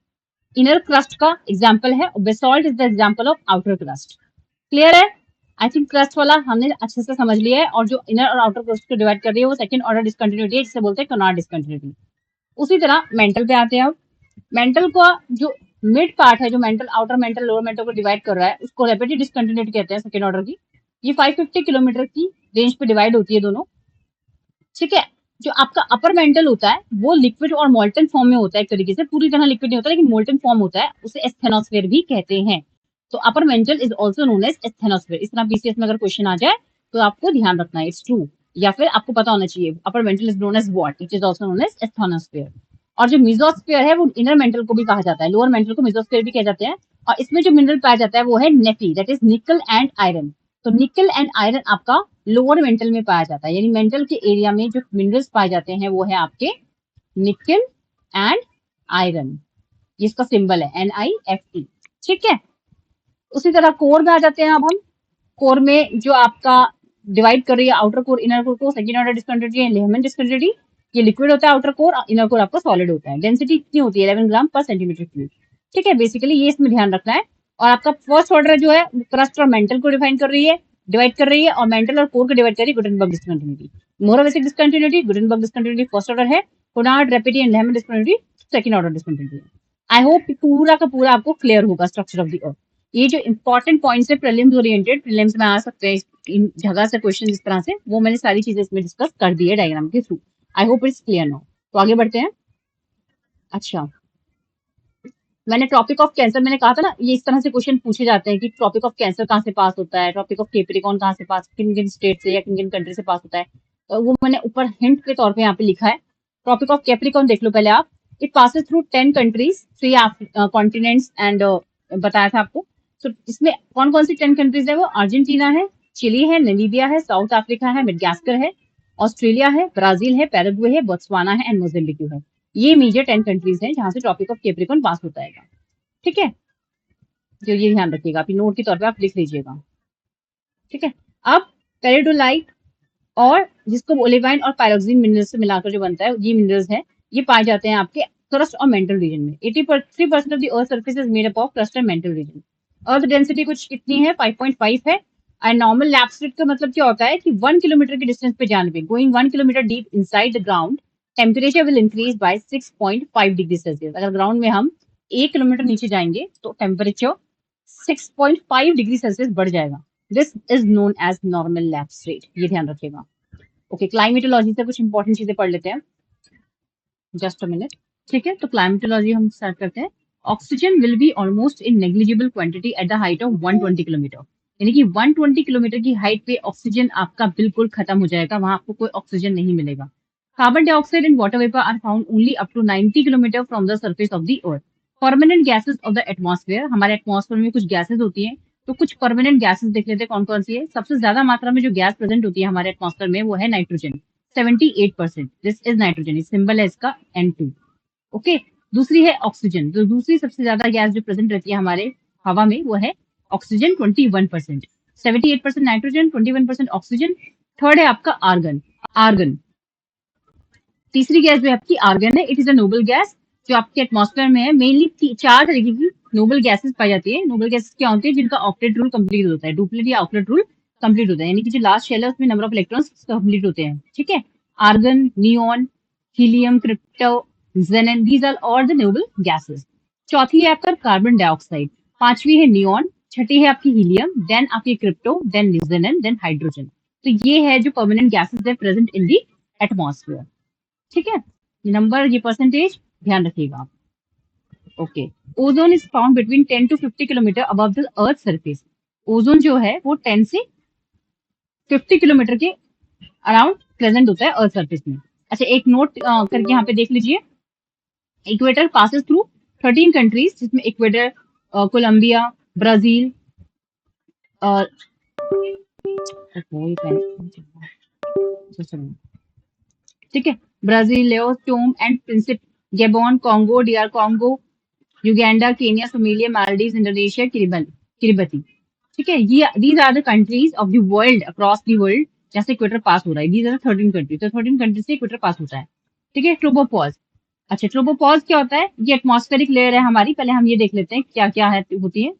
इनर क्रस्ट का एग्जाम्पल है, basalt is the example of outer crust. Clear है? आई थिंक क्रस्ट वाला हमने अच्छे से समझ लिया है, और जो इनर और आउटर क्रस्ट को डिवाइड कर रही है वो सेकंड ऑर्डर डिसकंटिन्यूटी है, जिसे बोलते हैं कनॉट डिसकंटिन्यूटी। उसी तरह मेंटल पे आते हैं। अब मेंटल का जो मिड पार्ट है, जो mental outer mental lower mental को डिवाइड कर रहा है, उसको रेपिड डिसकंटिन्यूटी कहते हैं सेकंड ऑर्डर की। ये 550 किलोमीटर की रेंज पे डिवाइड होती है दोनों। ठीक है, जो आपका अपर मेंटल होता है वो लिक्विड और मोल्टन फॉर्म में होता है, एक तरीके से पूरी तरह लिक्विड नहीं होता लेकिन मोल्टन फॉर्म होता है, उसे एस्थेनोस्फेयर भी कहते हैं। तो upper mantle is also known as asthenosphere. इस तरह बीसीएस में अगर क्वेश्चन आ जाए तो आपको ध्यान रखना है, इट्स ट्रू, या फिर आपको पता होना चाहिए upper mantle is known as what, it is also known as asthenosphere. और जो मिजोस्फेयर है वो इनर मेंटल को भी कहा जाता है, लोअर मेंटल को मिजोस्फेयर भी कहे जाते हैं। और इसमें जो मिनरल पाया जाता है वो है NiFe, that is nickel and iron. तो निकल एंड आयरन आपका लोअर मेंटल में पाया जाता है, यानी मेंटल के एरिया में जो मिनरल्स पाए जाते हैं वो है आपके निकल एंड आयरन। जिसका सिंबल है NiFe। ठीक है, उसी तरह कोर में आ जाते हैं अब हम। कोर में जो आपका डिवाइड कर रही है आउटर कोर इनर कोर को, सेकंड ऑर्डर डिसकंटिन्यूटी है लेहमैन डिसकंटिन्यूटी। ये लिक्विड होता है आउटर कोर, इनर कोर आपका सॉलिड होता है। डेंसिटी कितनी होती है? 11 ग्राम पर सेंटीमीटर क्यूब। ठीक है, बेसिकली ये इसमें ध्यान रखना है। और आपका फर्स्ट ऑर्डर जो है क्रस्ट और मेंटल को डिफाइन कर रही है, डिवाइड कर रही है, और मेंटल और कोर को डिवाइड कर रही है Gutenberg discontinuity. Mohorovicic discontinuity Gutenberg discontinuity first order है, Conrad Repetti and Lehmann discontinuity second order discontinuity. I hope पूरा का पूरा आपको क्लियर होगा स्ट्रक्चर ऑफ द अर्थ। ये जो इंपॉर्टेंट पॉइंट्स है प्रीलिम्स ओरिएंटेड, प्रीलिम्स में आ सकते हैं इन जगह से क्वेश्चन इस तरह से, वो मैंने सारी चीजें इसमें डिस्कस कर दी है डायग्राम के through. I hope it's clear now. तो आगे बढ़ते हैं। अच्छा, मैंने टॉपिक ऑफ कैंसर मैंने कहा था ना, ये इस तरह से क्वेश्चन पूछे जाते हैं कि टॉपिक ऑफ कैंसर कहाँ से पास होता है, टॉपिक ऑफ कैप्रिकॉर्न कहाँ से पास, किन किन स्टेट से या किन किन कंट्री से पास होता है। तो वो मैंने ऊपर हिंट के तौर पे यहाँ पे लिखा है। टॉपिक ऑफ कैप्रिकॉर्न देख लो पहले आप। It passes through 10 countries, 3 continents and बताया था आपको। तो इसमें कौन कौन सी 10 कंट्रीज है? वो अर्जेंटीना है, चिली है, नामीबिया है, साउथ अफ्रीका है, मेडागास्कर है, ऑस्ट्रेलिया है, ब्राजील है, पैराग्वे है, बोत्सवाना है एंड मोजाम्बिक है। ये मेजर 10 कंट्रीज हैं जहां से टॉपिक ऑफ कैप्रिकॉर्न पास होता है। ठीक है, जो ये ध्यान रखिएगा, अपनी नोट के तौर पे आप लिख लीजिएगा। ठीक है, अब पेरिडोलाइट और जिसको ओलेवाइन और पायरोक्सिन मिनरल्स से मिलाकर जो बनता है, ये मिनरल्स है, ये पाए जाते हैं आपके क्रस्ट और मेंटल रीजन में। 83% of the earth surface is made up of crust and mantle region. Earth density कुछ कितनी है? 5.5 है। एंड नॉर्मल लैप्स रेट का मतलब क्या होता है कि 1 किलोमीटर के डिस्टेंस पे जाने पे, going 1 kilometre deep inside the ground, temperature will increase by 6.5 degree Celsius. अगर ग्राउंड में हम 1 किलोमीटर नीचे जाएंगे तो टेम्परेचर 6.5 डिग्री सेल्सियस बढ़ जाएगा। This is known as normal lapse rate, ये ध्यान रखिएगा। ओके, क्लाइमेटोलॉजी से कुछ इंपॉर्टेंट चीजें पढ़ लेते हैं, जस्ट अ मिनट। ठीक है, तो क्लाइमेटोलॉजी हम स्टार्ट करते हैं। Oxygen will be almost in negligible quantity at the height of 120 kilometre, यानी कि 120 किलोमीटर की हाइट पे ऑक्सीजन आपका बिल्कुल खत्म हो जाएगा, वहां आपको कोई ऑक्सीजन नहीं मिलेगा। Carbon dioxide and water vapour are found only up to 90 kilometre from the surface of the earth. Permanent gases of the atmosphere, हमारे एटमॉस्फेयर में कुछ गैसेस होती हैं, तो कुछ परमानेंट गैसेस देख लेते हैं कौन कौन सी है। सबसे ज्यादा मात्रा में जो गैस प्रेजेंट होती है हमारे एटमॉस्फेयर में वो है nitrogen, 78%। This is nitrogen, symbol है इसका N2। ओके, दूसरी है ऑक्सीजन, तो दूसरी सबसे ज्यादा गैस जो प्रेजेंट रहती है हमारे हवा में वो है ऑक्सीजन, 21%। 78% nitrogen, 21% oxygen. थर्ड है आपका आर्गन। आर्गन तीसरी गैस जो है आपकी आर्गन है। It is a noble gas जो आपके एटमॉस्फेयर में है। मेनली 4 तरीके की नोबल गैसेस पाई जाती है। नोबल गैसेस क्या होती है? जिनका ऑक्टेट रूल कंप्लीट होता है, डुप्लेट या ऑक्टेट रूल कंप्लीट होता है, यानी कि जो लास्ट शेल है उसमें नंबर ऑफ इलेक्ट्रॉन्स कंप्लीट होते हैं। ठीक है, argon, neon, helium, krypton, xenon, these are all the noble gases. चौथी है आपका कार्बन डाइऑक्साइड, पांचवी है नियोन, छठी है आपकी हीलियम, देन आपकी क्रिप्टो, देन न्यूजेनन, देन हाइड्रोजन। तो ये है जो परमानेंट गैसेस है प्रेजेंट इन दी एटमॉस्फेयर। ठीक है, ये नंबर, ये परसेंटेज ध्यान रखिएगा आप। Okay, ozone is found between 10 to 50 kilometre above the earth surface. Ozone जो है वो 10 से 50 किलोमीटर के अराउंड प्रेजेंट होता है अर्थ सरफेस में। अच्छा, एक नोट करके यहाँ पे देख लीजिए, इक्वेटर पासेस थ्रू 13 कंट्रीज, जिसमें इक्वेटर, कोलंबिया, ब्राजील, ठीक है, Brazil, Laos, Tome and Principe, Gabon, Congo, DR Congo, Uganda, Kenya, Somalia, Maldives, Indonesia, Kiribati. ठीक है, ये these are the countries of the world, across the world, जहाँ से equator पास हो रहा है। दीज आर 13 कंट्रीज, तो 13 कंट्रीज से इक्वेटर पास होता है। ठीक है, ट्रोपोपॉज। अच्छा, ट्रोपोपॉज क्या होता है? ये एटमॉस्फेरिक लेयर है हमारी। पहले हम ये देख लेते हैं क्या क्या है होती है।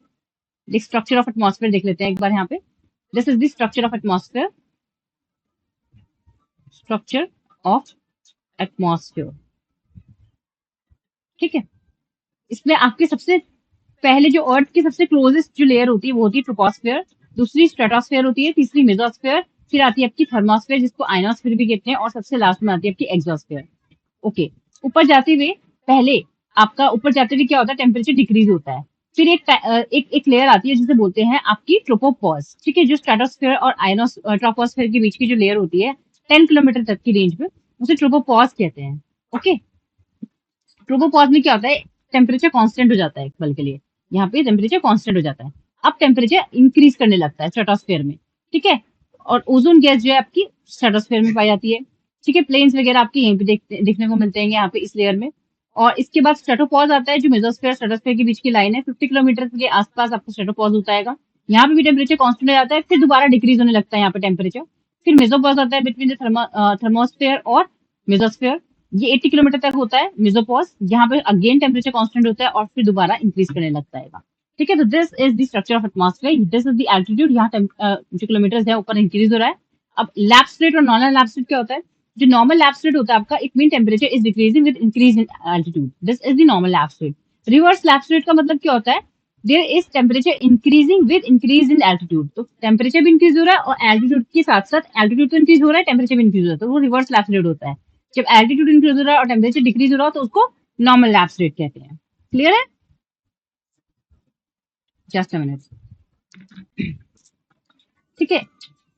स्ट्रक्चर ऑफ एटमॉस्फेयर देख लेते हैं एक बार यहाँ पे। This is the structure of atmosphere, structure of atmosphere. ठीक है, इसमें आपके सबसे पहले जो अर्थ की सबसे क्लोजेस्ट जो लेयर होती है वो होती है ट्रोपोस्फेयर, दूसरी स्ट्रेटोस्फेयर होती है, तीसरी मेसोस्फेयर, फिर आती है आपकी थर्मोस्फेयर जिसको आयनोस्फेयर भी कहते हैं, और सबसे लास्ट में आती है आपकी एक्सोस्फेयर। ओके, ऊपर जाते हुए पहले आपका ऊपर जाते हुए क्या होता है, टेम्परेचर डिक्रीज होता है। फिर एक लेयर आती है जिसे बोलते हैं आपकी ट्रोपोपॉज। ठीक है, जो स्ट्रेटोस्फेयर और आयनोस ट्रोपोस्फेयर के बीच की जो लेयर होती है 10 किलोमीटर तक की रेंज में, उसे ट्रोपोपॉज कहते हैं। ओके, ट्रोपोपॉज में क्या होता है, टेम्परेचर कांस्टेंट हो जाता है एक पल के लिए, यहाँ पे टेम्परेचर कांस्टेंट हो जाता है। अब टेम्परेचर इंक्रीज करने लगता है स्ट्रेटोस्फेयर में। ठीक है, और ओजोन गैस जो है आपकी स्ट्रेटोस्फेयर में पाई जाती है। ठीक है, प्लेन्स वगैरह आपके यहीं पे देखने को मिलते हैं यहाँ पे इस लेयर में। और इसके बाद स्ट्रेटोपॉज आता है, जो मेसोस्फेयर स्ट्रेटोस्फेयर के बीच की लाइन है, 50 किलोमीटर के आसपास आपका स्ट्रेटोपॉज होता है। यहाँ पे भी टेम्परेचर कांस्टेंट हो जाता है, फिर दोबारा डिक्रीज होने लगता है यहाँ पे टेम्परेचर। फिर मेसोपॉज आता है बिटवीन द थर्मोस्फेयर और मेसोस्फेयर, ये 80 किलोमीटर तक होता है मेसोपॉज। यहाँ पे अगेन टेम्परेचर कांस्टेंट होता है और फिर दोबारा इंक्रीज करने लगता है। ठीक है, तो this is the structure of atmosphere, this is the altitude. यहाँ जो किलोमीटर है ऊपर इंक्रीज हो रहा है। अब लैप्स रेट और नॉर्मल लैप्स रेट क्या होता है? जो नॉर्मल लैप्स रेट होता है आपका, it mean temperature is decreasing with increase in altitude, this is the normal lapse rate. Reverse lapse rate का मतलब क्या होता है? There is temperature increasing with increase in altitude, तो टेम्परेचर भी इंक्रीज हो रहा है और एल्टीट्यूड के साथ साथ एल्टीट्यूड तो इंक्रीज हो रहा है, टेम्परेचर भी इंक्रीज हो रहा है, तो वो रिवर्स लैप्स रेट होता है। जब एल्टीट्यूड इंक्रीज हो रहा है और टेम्परेचर डिक्रीज हो रहा है तो उसको नॉर्मल लैप्स रेट कहते हैं। क्लियर है? Just a minute. ठीक है,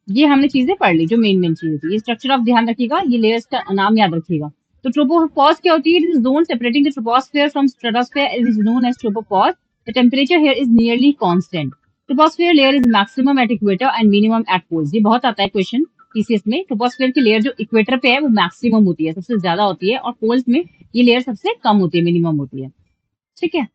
ये हमने चीजें पढ़ ली जो मेन चीज होती है। स्ट्रक्चर ऑफ ध्यान रखिएगा, ये लेयर्स का नाम याद रखिएगा। तो ट्रोपोपॉज क्या होती है? Zone separating the troposphere from stratosphere is known as tropopause. The temperature here is nearly constant. Troposphere layer is maximum at equator and minimum at poles. ये बहुत आता है क्वेश्चन पीसीएस में। ट्रोपोस्फेयर की लेयर जो इक्वेटर पे है वो मैक्सिमम होती है, सबसे ज्यादा होती है, और पोल्स में ये लेयर सबसे कम होती है, मिनिमम होती है। ठीक है,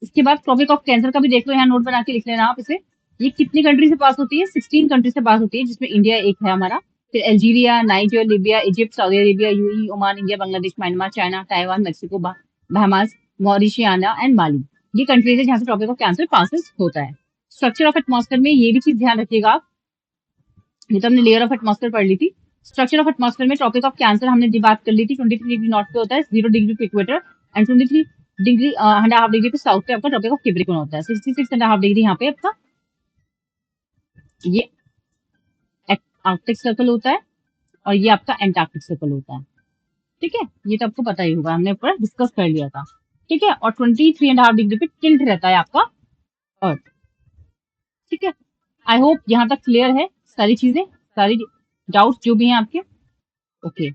इसके बाद ट्रॉपिक ऑफ कैंसर का भी देख लो, यहाँ नोट बना के लिख लेना आप इसे। ये कितनी कंट्री से पास होती है? 16 कंट्री से पास होती है, जिसमें इंडिया एक है हमारा। फिर Algeria, Niger, Libya, Egypt, Saudi Arabia, UAE, Oman, India, Bangladesh, Myanmar, China, Taiwan, Mexico, Bahamas, Mauritania and Mali. ये कंट्रीज है जहाँ से ट्रॉपिक ऑफ कैंसर पासिस होता है। स्ट्रक्चर ऑफ एटमॉस्फेयर में ये भी चीज ध्यान रखिएगा आप, ये तो हमने लेयर ऑफ एटमॉस्फेयर पढ़ ली थी। स्ट्रक्चर ऑफ एटमॉस्फेयर में ट्रॉपिक ऑफ कैंसर हमने बात कर ली थी। 23 डिग्री नॉर्थ पे होता है, 0 डिग्री पे equator, and 23 degree and half degree पे साउथ पे आपका ट्रॉपिक ऑफ कैप्रिकॉर्न होता है। 66 एंड हाफ डिग्री यहाँ पे आपका ये आर्कटिक सर्कल होता है, और ये आपका एंटार्क्टिक सर्कल होता है। ठीक है, ये तो आपको पता ही होगा, हमने ऊपर डिस्कस कर लिया था। ठीक है, और 23 एंड हाफ डिग्री पे टिल्ट रहता है आपका अर्थ। ठीक है, आई होप यहाँ तक क्लियर है सारी चीजें, सारी डाउट्स जो भी हैं आपके। ओके,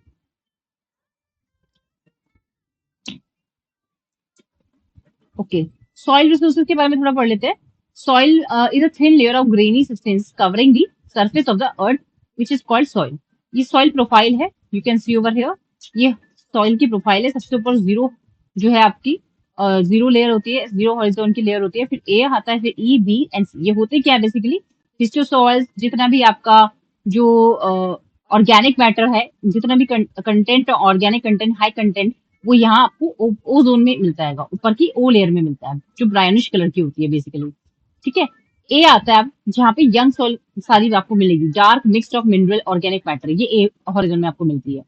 ओके, सॉइल रिसोर्सेज के बारे में थोड़ा पढ़ लेते हैं। Soil is a thin layer of granny substance covering the surface of the earth which is called soil. ये सॉइल प्रोफाइल है, you can see over here. ये सॉइल की प्रोफाइल है। सबसे ऊपर जीरो जो है आपकी जीरो लेयर होती है, जीरो हॉरिजॉन की लेयर होती है, फिर ए आता है, फिर ई, बी एंड सी। ये होते क्या है बेसिकली? हिस्टो सॉइल, जितना भी आपका जो ऑर्गेनिक मैटर है, जितना भी content, organic content, high content, वो यहाँ आपको ओ जोन में मिलता है, ऊपर की ओ लेयर में मिलता है, जो ब्राउनिश कलर की होती है बेसिकली। ठीक है, ए आता है अब जहाँ पे यंग सॉइल सारी आपको मिलेगी, dark mixed of mineral organic matter, ये ए हॉरिजॉन में आपको मिलती है।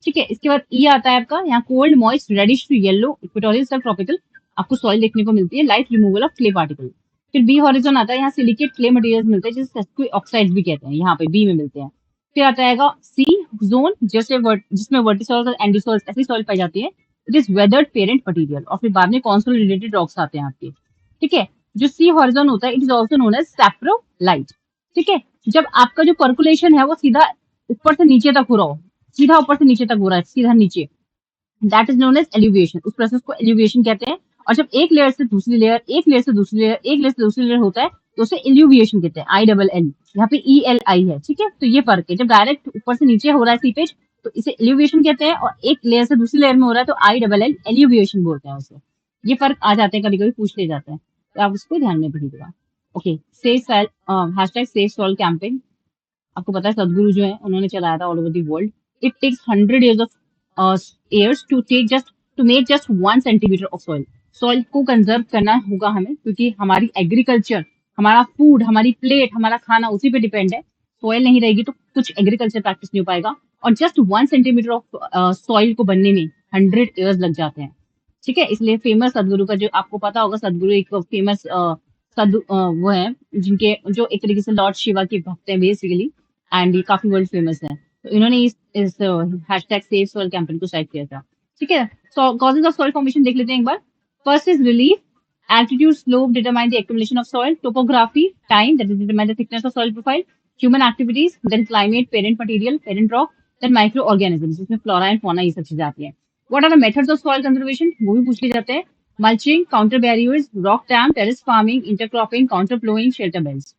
ठीक है, इसके बाद ई आता है आपका, यहाँ cold moist reddish to yellow equatorial sub tropical आपको सॉइल देखने को मिलती है, light removal of clay particle. फिर बी हॉरिजॉन आता है, यहाँ सिलिकेट क्ले मटेरियल्स मिलते हैं जिसे सेस्क्वी ऑक्साइड्स भी कहते हैं, यहाँ पे बी में मिलते हैं। फिर आता है सी जोन, जैसे जिसमें वर्टिसॉल्स और एंडीसॉल्स ऐसी सॉइल पाई जाती है। It is weathered parent material. और फिर बाद में कॉन्सोलिडेटेड रॉक्स आते हैं आपके, ठीक है। जो सी हॉरिजॉन होता है it is also known as saprolite, ठीक है। जब आपका जो पर्कुलेशन है वो सीधा ऊपर से नीचे तक हो रहा हो, सीधा ऊपर से नीचे तक हो रहा है, सीधा नीचे, that is known as elevation. उस प्रोसेस को एलिवेशन कहते हैं। और जब एक लेयर से दूसरी लेयर, एक लेयर से दूसरी लेयर, एक लेयर से दूसरी लेयर होता है तो उसे इल्यूविएशन कहते हैं, आई डबल एल। यहाँ पे ई एल आई है, ठीक है। तो ये फर्क है, जब डायरेक्ट ऊपर से नीचे हो रहा है सीपेज तो इसे एलिवेशन कहते हैं, और एक लेयर से दूसरी लेयर में हो रहा है तो आई डबल एल एलिवेशन बोलते हैं उसे। ये फर्क आ जाते हैं, कभी कभी पूछ ले जाते हैं, तो आप उसको ध्यान में रखिएगा। Okay, hashtag save soil campaign. आपको पता है सदगुरु जो है उन्होंने चलाया था all over the world. It takes 100 years of years to take just to make just 1 centimeter of soil. Soil को कंजर्व करना होगा हमें, क्योंकि हमारी एग्रीकल्चर, हमारा फूड, हमारी प्लेट, हमारा खाना उसी पे डिपेंड है। सॉइल नहीं रहेगी तो कुछ एग्रीकल्चर प्रैक्टिस नहीं हो पाएगा। और जस्ट 1 centimeter ऑफ सॉइल को बनने में 100 years लग जाते हैं, ठीक है। इसलिए फेमस सदगुरु का, जो आपको पता होगा, सदगुरु एक फेमस वो है जिनके, जो एक तरीके से लॉर्ड शिवा के भक्त हैं बेसिकली, एंड ये काफी वर्ल्ड फेमस है। तो इन्होंने इस हैशटैग सेव सॉइल कैंपेन को स्टार्ट किया था, ठीक है। कॉजेज ऑफ सॉइल फॉर्मेशन देख लेते हैं एक बार। First is relief, altitude, slope determine the accumulation of soil, topography, time that is determine the thickness of soil profile, human activities, then climate, parent material, parent rock, then microorganisms, इसमें flora and fauna ये सब चीजें आती हैं। What are the methods of soil conservation, वो भी पूछ लिए जाते हैं। Mulching, counter barriers, rock dam, terrace farming, intercropping, counter plowing, shelter belts।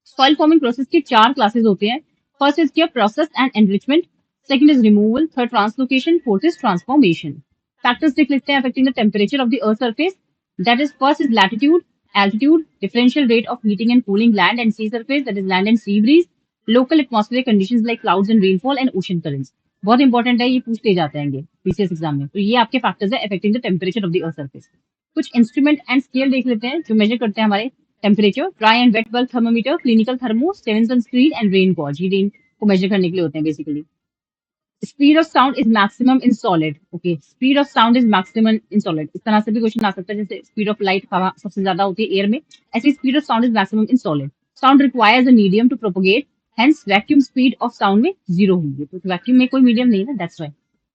Soil forming process की 4 क्लासेस होती हैं। फर्स्ट इज किया process and enrichment, second is removal, third translocation, fourth is transformation. Factors देख लेते हैं affecting the temperature of the earth surface. That is first is latitude, altitude, differential rate of heating and cooling land and sea surface, that is land and sea breeze, local atmospheric conditions like clouds and rainfall and ocean currents। बहुत important है, ये पूछते जाते हैं PCS exam में। तो ये आपके फैक्टर्स है affecting the temperature of the earth surface. कुछ इंस्ट्रूमेंट एंड स्केल देख लेते हैं जो मेजर करते हैं हमारे temperature. Dry and wet bulb thermometer, clinical thermo, Stevenson screen and rain gauge, ये रेन को मेजर करने के लिए होते हैं basically. Speed of sound is maximum in solid, okay, speed of sound is maximum in solid. इस तरह से भी क्वेश्चन आ सकता है, जैसे स्पीड ऑफ लाइट हवा सबसे ज्यादा होती है एयर में, ऐसी speed of sound is maximum in solid. Sound requires a medium to propagate, hence vacuum speed of sound में 0 होगी, तो वैक्यूम में कोई मीडियम नहीं है, that's why.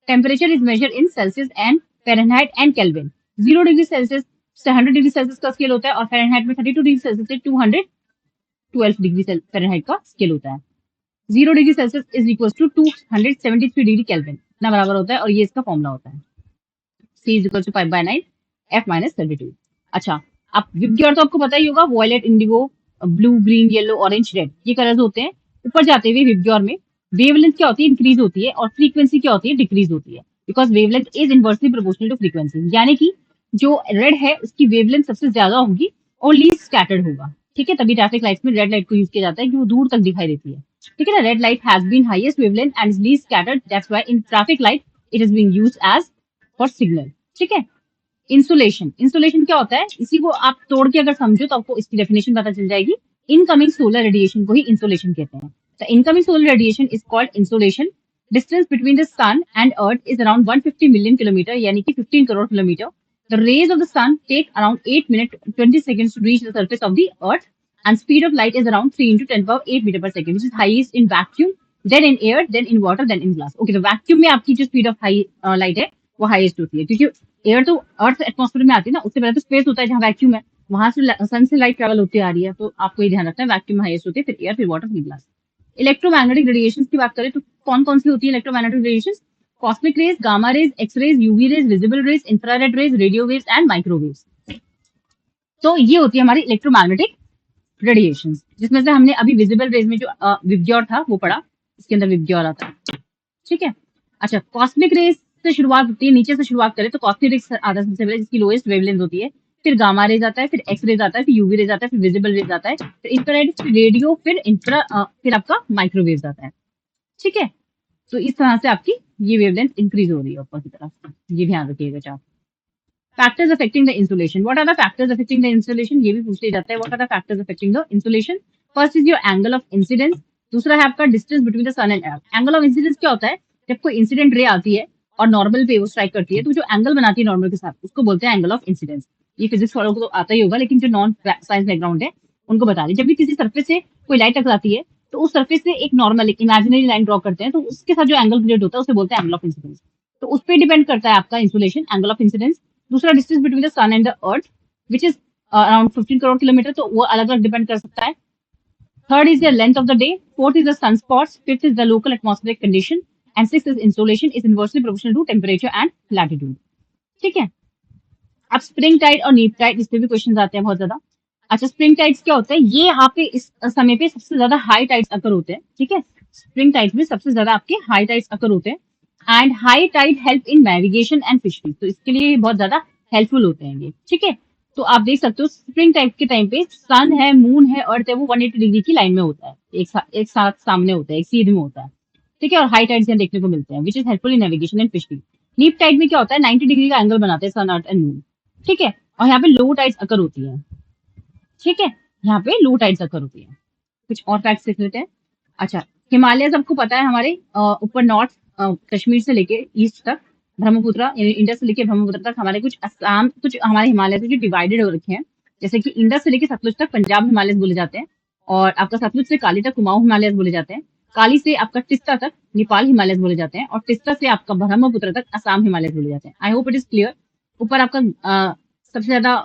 Temperature is measure in Celsius and Fahrenheit and Kelvin. 0 degree Celsius से 100 degree Celsius का scale होता है, और फ़ारेनहाइट में 32 डिग्री सेल्सियस से 212 डिग्री फ़ारेनहाइट का स्केल होता है। 0 degree Celsius is equal to 273 degree Kelvin, इतना बराबर होता है, और ये इसका फॉर्मूला होता है। C is equal to 5/9 F minus 32। अच्छा, आप विबग्योर तो आपको पता ही होगा, violet, indigo, blue, green, yellow, orange, red, ये कलर्स होते हैं। ऊपर जाते हुए विबग्योर में वेवलेंथ क्या होती है, इंक्रीज होती है, और फ्रीक्वेंसी क्या होती है, डिक्रीज होती है, because wavelength is inversely proportional to frequency. यानी कि जो रेड है उसकी वेवलेंथ सबसे ज्यादा होगी और लीस्ट स्कैटर्ड होगा, ठीक है। तभी ट्रैफिक लाइट्स में रेड लाइट को यूज किया जाता है कि वो दूर तक दिखाई देती है, ठीक है ना। Red light has been highest wavelength and is least scattered, that's why in traffic light it is being used as for signal, ठीक है। इंसुलेशन, इंसुलेशन क्या होता है, इसी को आप तोड़ के अगर समझो तो आपको इसकी डेफिनेशन पता चल जाएगी। इनकमिंग सोलर रेडिएशन को ही इंसुलेशन कहते हैं। The incoming solar radiation is called insolation. Distance between the sun and earth is around 150 million kilometre, यानी कि 15 crore kilometre. The rays of the sun take around 8 minute 20 seconds to reach the surface of the earth, and speed of light is around 3 into 10 power 8 meter per second, which is highest in vacuum, then in air, then in water, then in glass। Okay, तो vacuum में आपकी जो speed of high light है वो highest होती है, क्योंकि air तो अर्थ एटमॉस्फेयर में आती है ना, उससे पहले तो स्पेस होता है जहाँ वैक्यूम है, वहां से सन से लाइट ट्रेवल होती आ रही है, तो आपको ये ध्यान रखना है, वैक्यूम हाईएस्ट होती है, फिर एयर, फिर वाटर, फिर ग्लास। इलेक्ट्रोमैग्नेटिक रेडिएशन की बात करें तो कौन कौन सी होती है electromagnetic radiation? Cosmic rays, gamma rays, X rays, UV rays, visible rays, infrared rays, radio waves and microwaves. तो ये होती है हमारी इलेक्ट्रोमैग्नेटिक रेडिएशन, जिसमें से हमने अभी विजिबल रेज में जो विबग्योर था वो पढ़ा, इसके अंदर विबग्योर आता है, ठीक है। अच्छा, कॉस्मिक रेज से शुरुआत होती है, नीचे से शुरुआत करें तो कॉस्मिक रेज आता है सबसे पहले, जिसकी लोएस्ट वेवलेंथ होती है, फिर गामा रेज आता है, फिर एक्स रेज आता है, फिर यूवी रेज आता है, फिर विजिबल रेज आता है, फिर इंफ्रारेड, फिर रेडियो, फिर फिर आपका माइक्रोवेव्स आता है, ठीक है। तो इस तरह से आपकी ये वेवलेंथ इंक्रीज हो रही है ऊपर की तरफ, ये ध्यान रखिएगा चाप। Factors affecting the insolation, what are the factors affecting the insolation, ये भी पूछ लिया जाता है, what are the factors affecting the insolation. First is your angle of incidence, दूसरा है आपका distance between the sun and earth. Angle of incidence क्या होता है, जब कोई इंसिडेंट रे आती है और नॉर्मल पे वो स्ट्राइक करती है तो जो एंगल बनाती है नॉर्मल के साथ उसको बोलते हैं एंगल ऑफ इंसिडेंस। ये फिजिक्स वालों को तो आता ही होगा, लेकिन जो नॉन साइंस बैकग्राउंड है उनको बता दें। जब भी किसी सरफेस से कोई लाइट टकराती है तो उस सरफेस से एक नॉर्मल एक इमेजिनरी लाइन ड्रॉ करते हैं, तो उसके साथ जो एंगल क्रिएट होता है उसे बोलते हैं एंगल ऑफ इंसिडेंस। तो उस पर डिपेंड करता है आपका इंसुलेशन, एंगल ऑफ इंसिडेंस। दूसरा, distance between the sun and the earth which is around 15 crore kilometre, तो वो अलग अलग डिपेंड कर सकता है। Third is the length of the day. Fourth is the sunspots. Fifth is the local atmospheric condition. And sixth is insolation is inversely proportional to temperature and latitude. ठीक है। अब स्प्रिंग टाइड और नीप Tide, इस पे भी question आते हैं बहुत ज्यादा। अच्छा, स्प्रिंग टाइड्स क्या होता है? ये यहाँ पे इस समय पे सबसे ज्यादा हाई टाइड्स अकर होते हैं। ठीक है, स्प्रिंग टाइड्स में सबसे ज्यादा आपके हाई टाइड्स अकर होते हैं। And high tide help in navigation and fishery, तो इसके लिए बहुत ज्यादा हेल्पफुल होते हैं ये। ठीक है, तो आप देख सकते हो स्प्रिंग टाइड के टाइम पे सन है, मून है, अर्थ है, वो 180 डिग्री की लाइन में होता है, एक साथ सामने होता है, एक सीध में होता है। ठीक है, और हाई टाइड्स यहाँ देखने को मिलते हैं, which is helpful in navigation and fishery. नीप टाइड में क्या होता है? 90 डिग्री का एंगल बनाते हैं सन, अर्थ एंड मून। ठीक है, और यहाँ पे लो टाइड्स अकर होती है। ठीक है, यहाँ पे लो टाइड्स अकर होती है। कुछ और फैक्ट्स देख लेते हैं। अच्छा, हिमालय सबको पता है हमारे ऊपर नॉर्थ कश्मीर से लेके ईस्ट तक, ब्रह्मपुत्र यानी इंडस से लेके ब्रह्मपुत्र तक हमारे कुछ असम, कुछ हमारे हिमालय से जो डिवाइडेड हो रखे हैं। जैसे कि इंडस से लेके सतलुज तक पंजाब हिमालय बोले जाते हैं, और आपका सतलुज से काली तक कुमाऊं हिमालय बोले जाते हैं। काली से आपका टिस्टा तक नेपाल हिमालय बोले जाते हैं, और टिस्टा से आपका ब्रह्मपुत्र तक असम हिमालय बोले जाते हैं। I hope it is clear. ऊपर आपका सबसे ज्यादा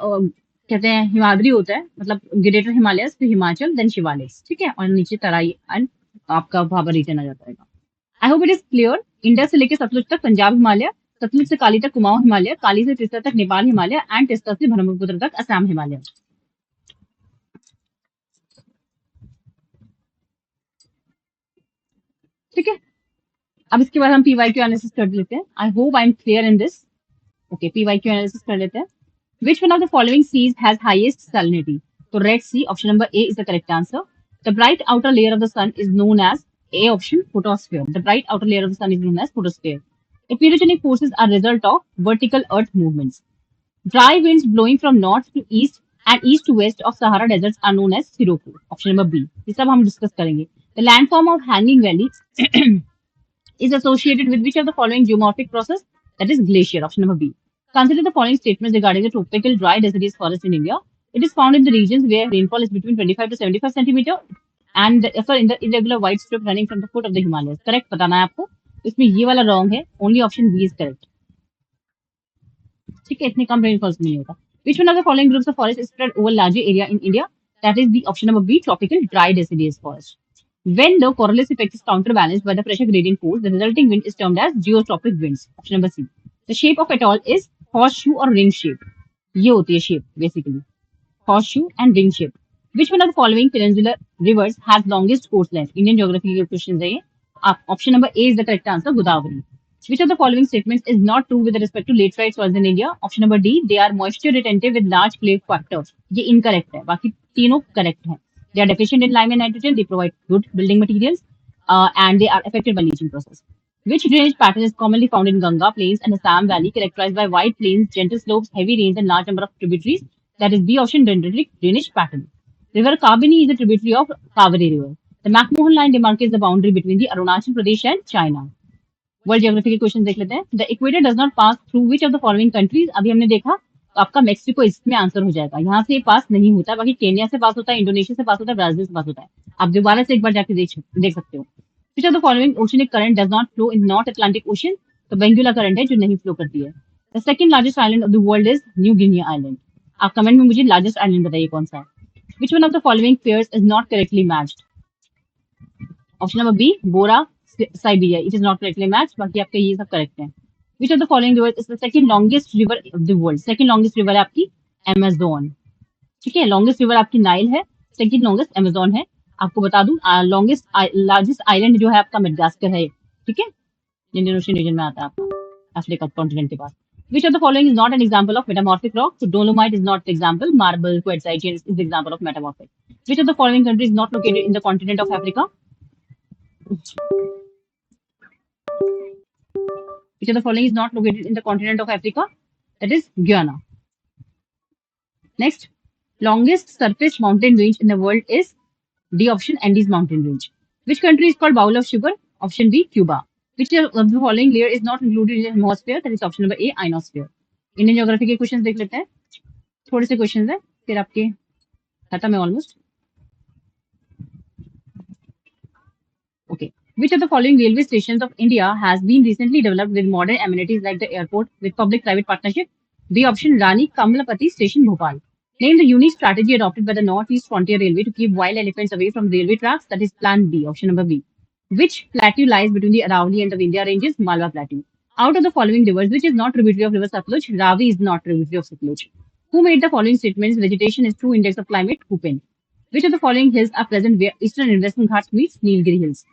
कहते हैं हिमाद्री होता है, मतलब ग्रेटर हिमालय, फिर हिमाचल, देन शिवालय। ठीक है, और नीचे तराई एंड आपका भाबर रीजन आ जाता है। I hope it is clear. Indus से लेकर सतलुज तक पंजाब हिमालय, सतलुज से काली तक कुमाऊं हिमालय, काली से तिस्ता तक नेपाल हिमालय, एंड तिस्ता से ब्रह्मपुत्र तक असम हिमालय। ठीक है, अब इसके बाद हम पीवाईक्यू एनालिसिस कर लेते हैं। I hope I am clear in this. Okay, PYQ analysis कर लेते हैं। Which one of the following seas has highest salinity? So Red Sea, option number A is the correct answer. The bright outer layer of the sun is known as A option, photosphere. The bright outer layer of the sun is known as photosphere. Epirogenic forces are result of vertical earth movements. Dry winds blowing from north to east and east to west of Sahara deserts are known as Sirocco. Option number B. ये सब हम discuss करेंगे। The landform of hanging valley is associated with which of the following geomorphic process? That is glacier. Option number B. Consider the following statements regarding the tropical dry deciduous forest in India. It is found in the regions where rainfall is between 25 to 75 centimeter and in the irregular white strip running from the foot of the Himalayas. Correct बताना है आपको। इसमें ये वाला wrong है। Only option B is correct. ठीक है, इतने कम rainfalls में नहीं होता। Which one of the following groups of forest is spread over larger area in India? That is the option number B, tropical dry deciduous forest. When the Coriolis effect is counterbalanced by the pressure gradient force, the resulting wind is termed as geotropic winds. Option number C. The shape of atoll is horseshoe or ring shape. ये होती है shape basically. Horseshoe and ring shape. Which one of the following peninsular rivers has longest course length? Indian geography के questions है ये। Option number A is the correct answer, Godavari. Which of the following statements is not true with respect to laterite soils in India? Option number D, they are moisture retentive with large clay factor. ये incorrect है, बाकी तीनों correct है। They are deficient in lime and nitrogen. They provide good building materials, and they are affected by leaching process. Which drainage pattern is commonly found in Ganga Plains and Assam Valley, characterized by wide plains, gentle slopes, heavy rains, and large number of tributaries? That is B option, dendritic drainage pattern. River Kabini is a tributary of Kaveri River. The McMahon line demarcates the boundary between the Arunachal Pradesh and China. World geography के question देख लेते हैं। The equator does not pass through which of the following countries? अभी हमने देखा, तो आपका Mexico इसमें आंसर हो जाएगा। यहाँ से पास नहीं होता, बाकी केन्या से पास होता है, इंडोनेशिया से पास होता है, ब्राजील से पास होता है। आप दोबारा से एक बार जाके देख सकते हो। Which of the following oceanic current does not flow in North Atlantic Ocean? तो बेंगुला करंट है जो नहीं फ्लो करती है। The second largest island of the world is New Guinea island. आप कमेंट में मुझे लार्जेस्ट आइलैंड बताइए कौन सा है। Which one of the following pairs is not correctly matched? Option number B, Bora Siberia, it is not correctly match. बाकी आपके ये सब करेक्ट है। Which of the following river is the second longest river of the world? Second longest river है आपकी Amazon. ठीक है, longest river आपकी नाइल है, सेकंड लॉन्गेस्ट अमेजोन है। आपको बता दूं, लॉन्गेस्ट लार्जेस्ट आइलैंड जो है आपका मेडागास्कर है। ठीक है, इंडियन ओशन रीजन में आता है आपका, अफ्रीका कॉन्टिनेंट के पास। Which of the following is not an example of metamorphic rock? So dolomite is not the example. Marble, quartzite is the example of metamorphic. Which of the following country is not located in the continent of Africa? Which of the following is not located in the continent of Africa? That is Guyana. Next, longest surface mountain range in the world is D option, Andes mountain range. Which country is called bowl of sugar? Option B, Cuba. Which of the following layer is not included in the atmosphere? That is option number A, ionosphere. Indian geography के question देख लेते हैं। थोड़े से question है, फिर आपके खत्म है almost. Okay. Which of the following railway stations of India has been recently developed with modern amenities like the airport with public-private partnership? B option Rani Kamalapati Station Bhopal. Name the unique strategy adopted by the Northeast Frontier Railway to keep wild elephants away from railway tracks. That is Plan B, option number B. Which plateau lies between the Aravalli and the Vindhya ranges? Malwa Plateau. Out of the following rivers, which is not tributary of river Satluj? Ravi is not tributary of Satluj. Who made the following statements? Vegetation is true index of climate. Hupin. Which of the following hills are present where Eastern and Western Ghats meets Nilgiri Hills?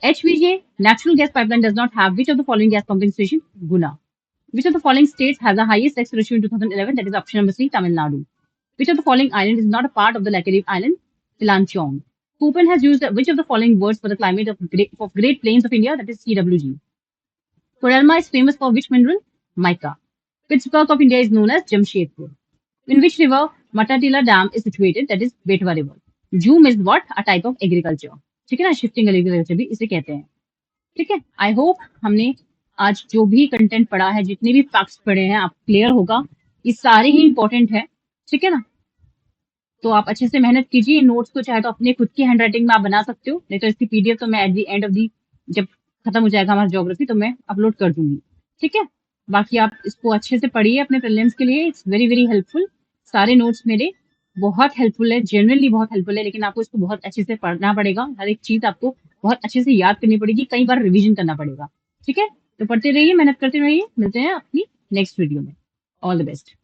HVJ, natural gas pipeline does not have which of the following gas pumping station? Guna. Which of the following states has the highest sex ratio in 2011? That is option number C, Tamil Nadu. Which of the following island is not a part of the Laccadive Island? Tilanchong. Köppen has used which of the following words for the climate of Great Plains of India? That is CWG. Koderma is famous for which mineral? Mica. Pittsburgh of India is known as Jamshedpur. In which river Matatila Dam is situated? That is Betwa River. Zoom is what? A type of agriculture. ठीक है ना, shifting agriculture भी इसे कहते हैं। ठीक है, I hope हमने आज जो भी कंटेंट पढ़ा है, जितने भी फैक्ट्स पढ़े हैं, आप क्लियर होगा, ये सारे ही इंपॉर्टेंट है। ठीक है ना, तो आप अच्छे से मेहनत कीजिए। नोट्स को चाहे तो अपने खुद की हैंड राइटिंग में आप बना सकते हो, नहीं तो इसकी पीडीएफ तो मैं at the end of the, जब खत्म हो जाएगा हमारा ज्योग्राफी, तो मैं अपलोड कर दूंगी। ठीक है, बाकी आप इसको अच्छे से पढ़िए अपने प्रीलिम्स के लिए। It's very very helpful. सारे नोट्स मेरे बहुत हेल्पफुल है, जेनुअनली बहुत हेल्पफुल है, लेकिन आपको इसको बहुत अच्छे से पढ़ना पड़ेगा। हर एक चीज आपको बहुत अच्छे से याद करनी पड़ेगी, कई बार रिवीजन करना पड़ेगा। ठीक है, तो पढ़ते रहिए, मेहनत करते रहिए। मिलते हैं अपनी नेक्स्ट वीडियो में। All the best.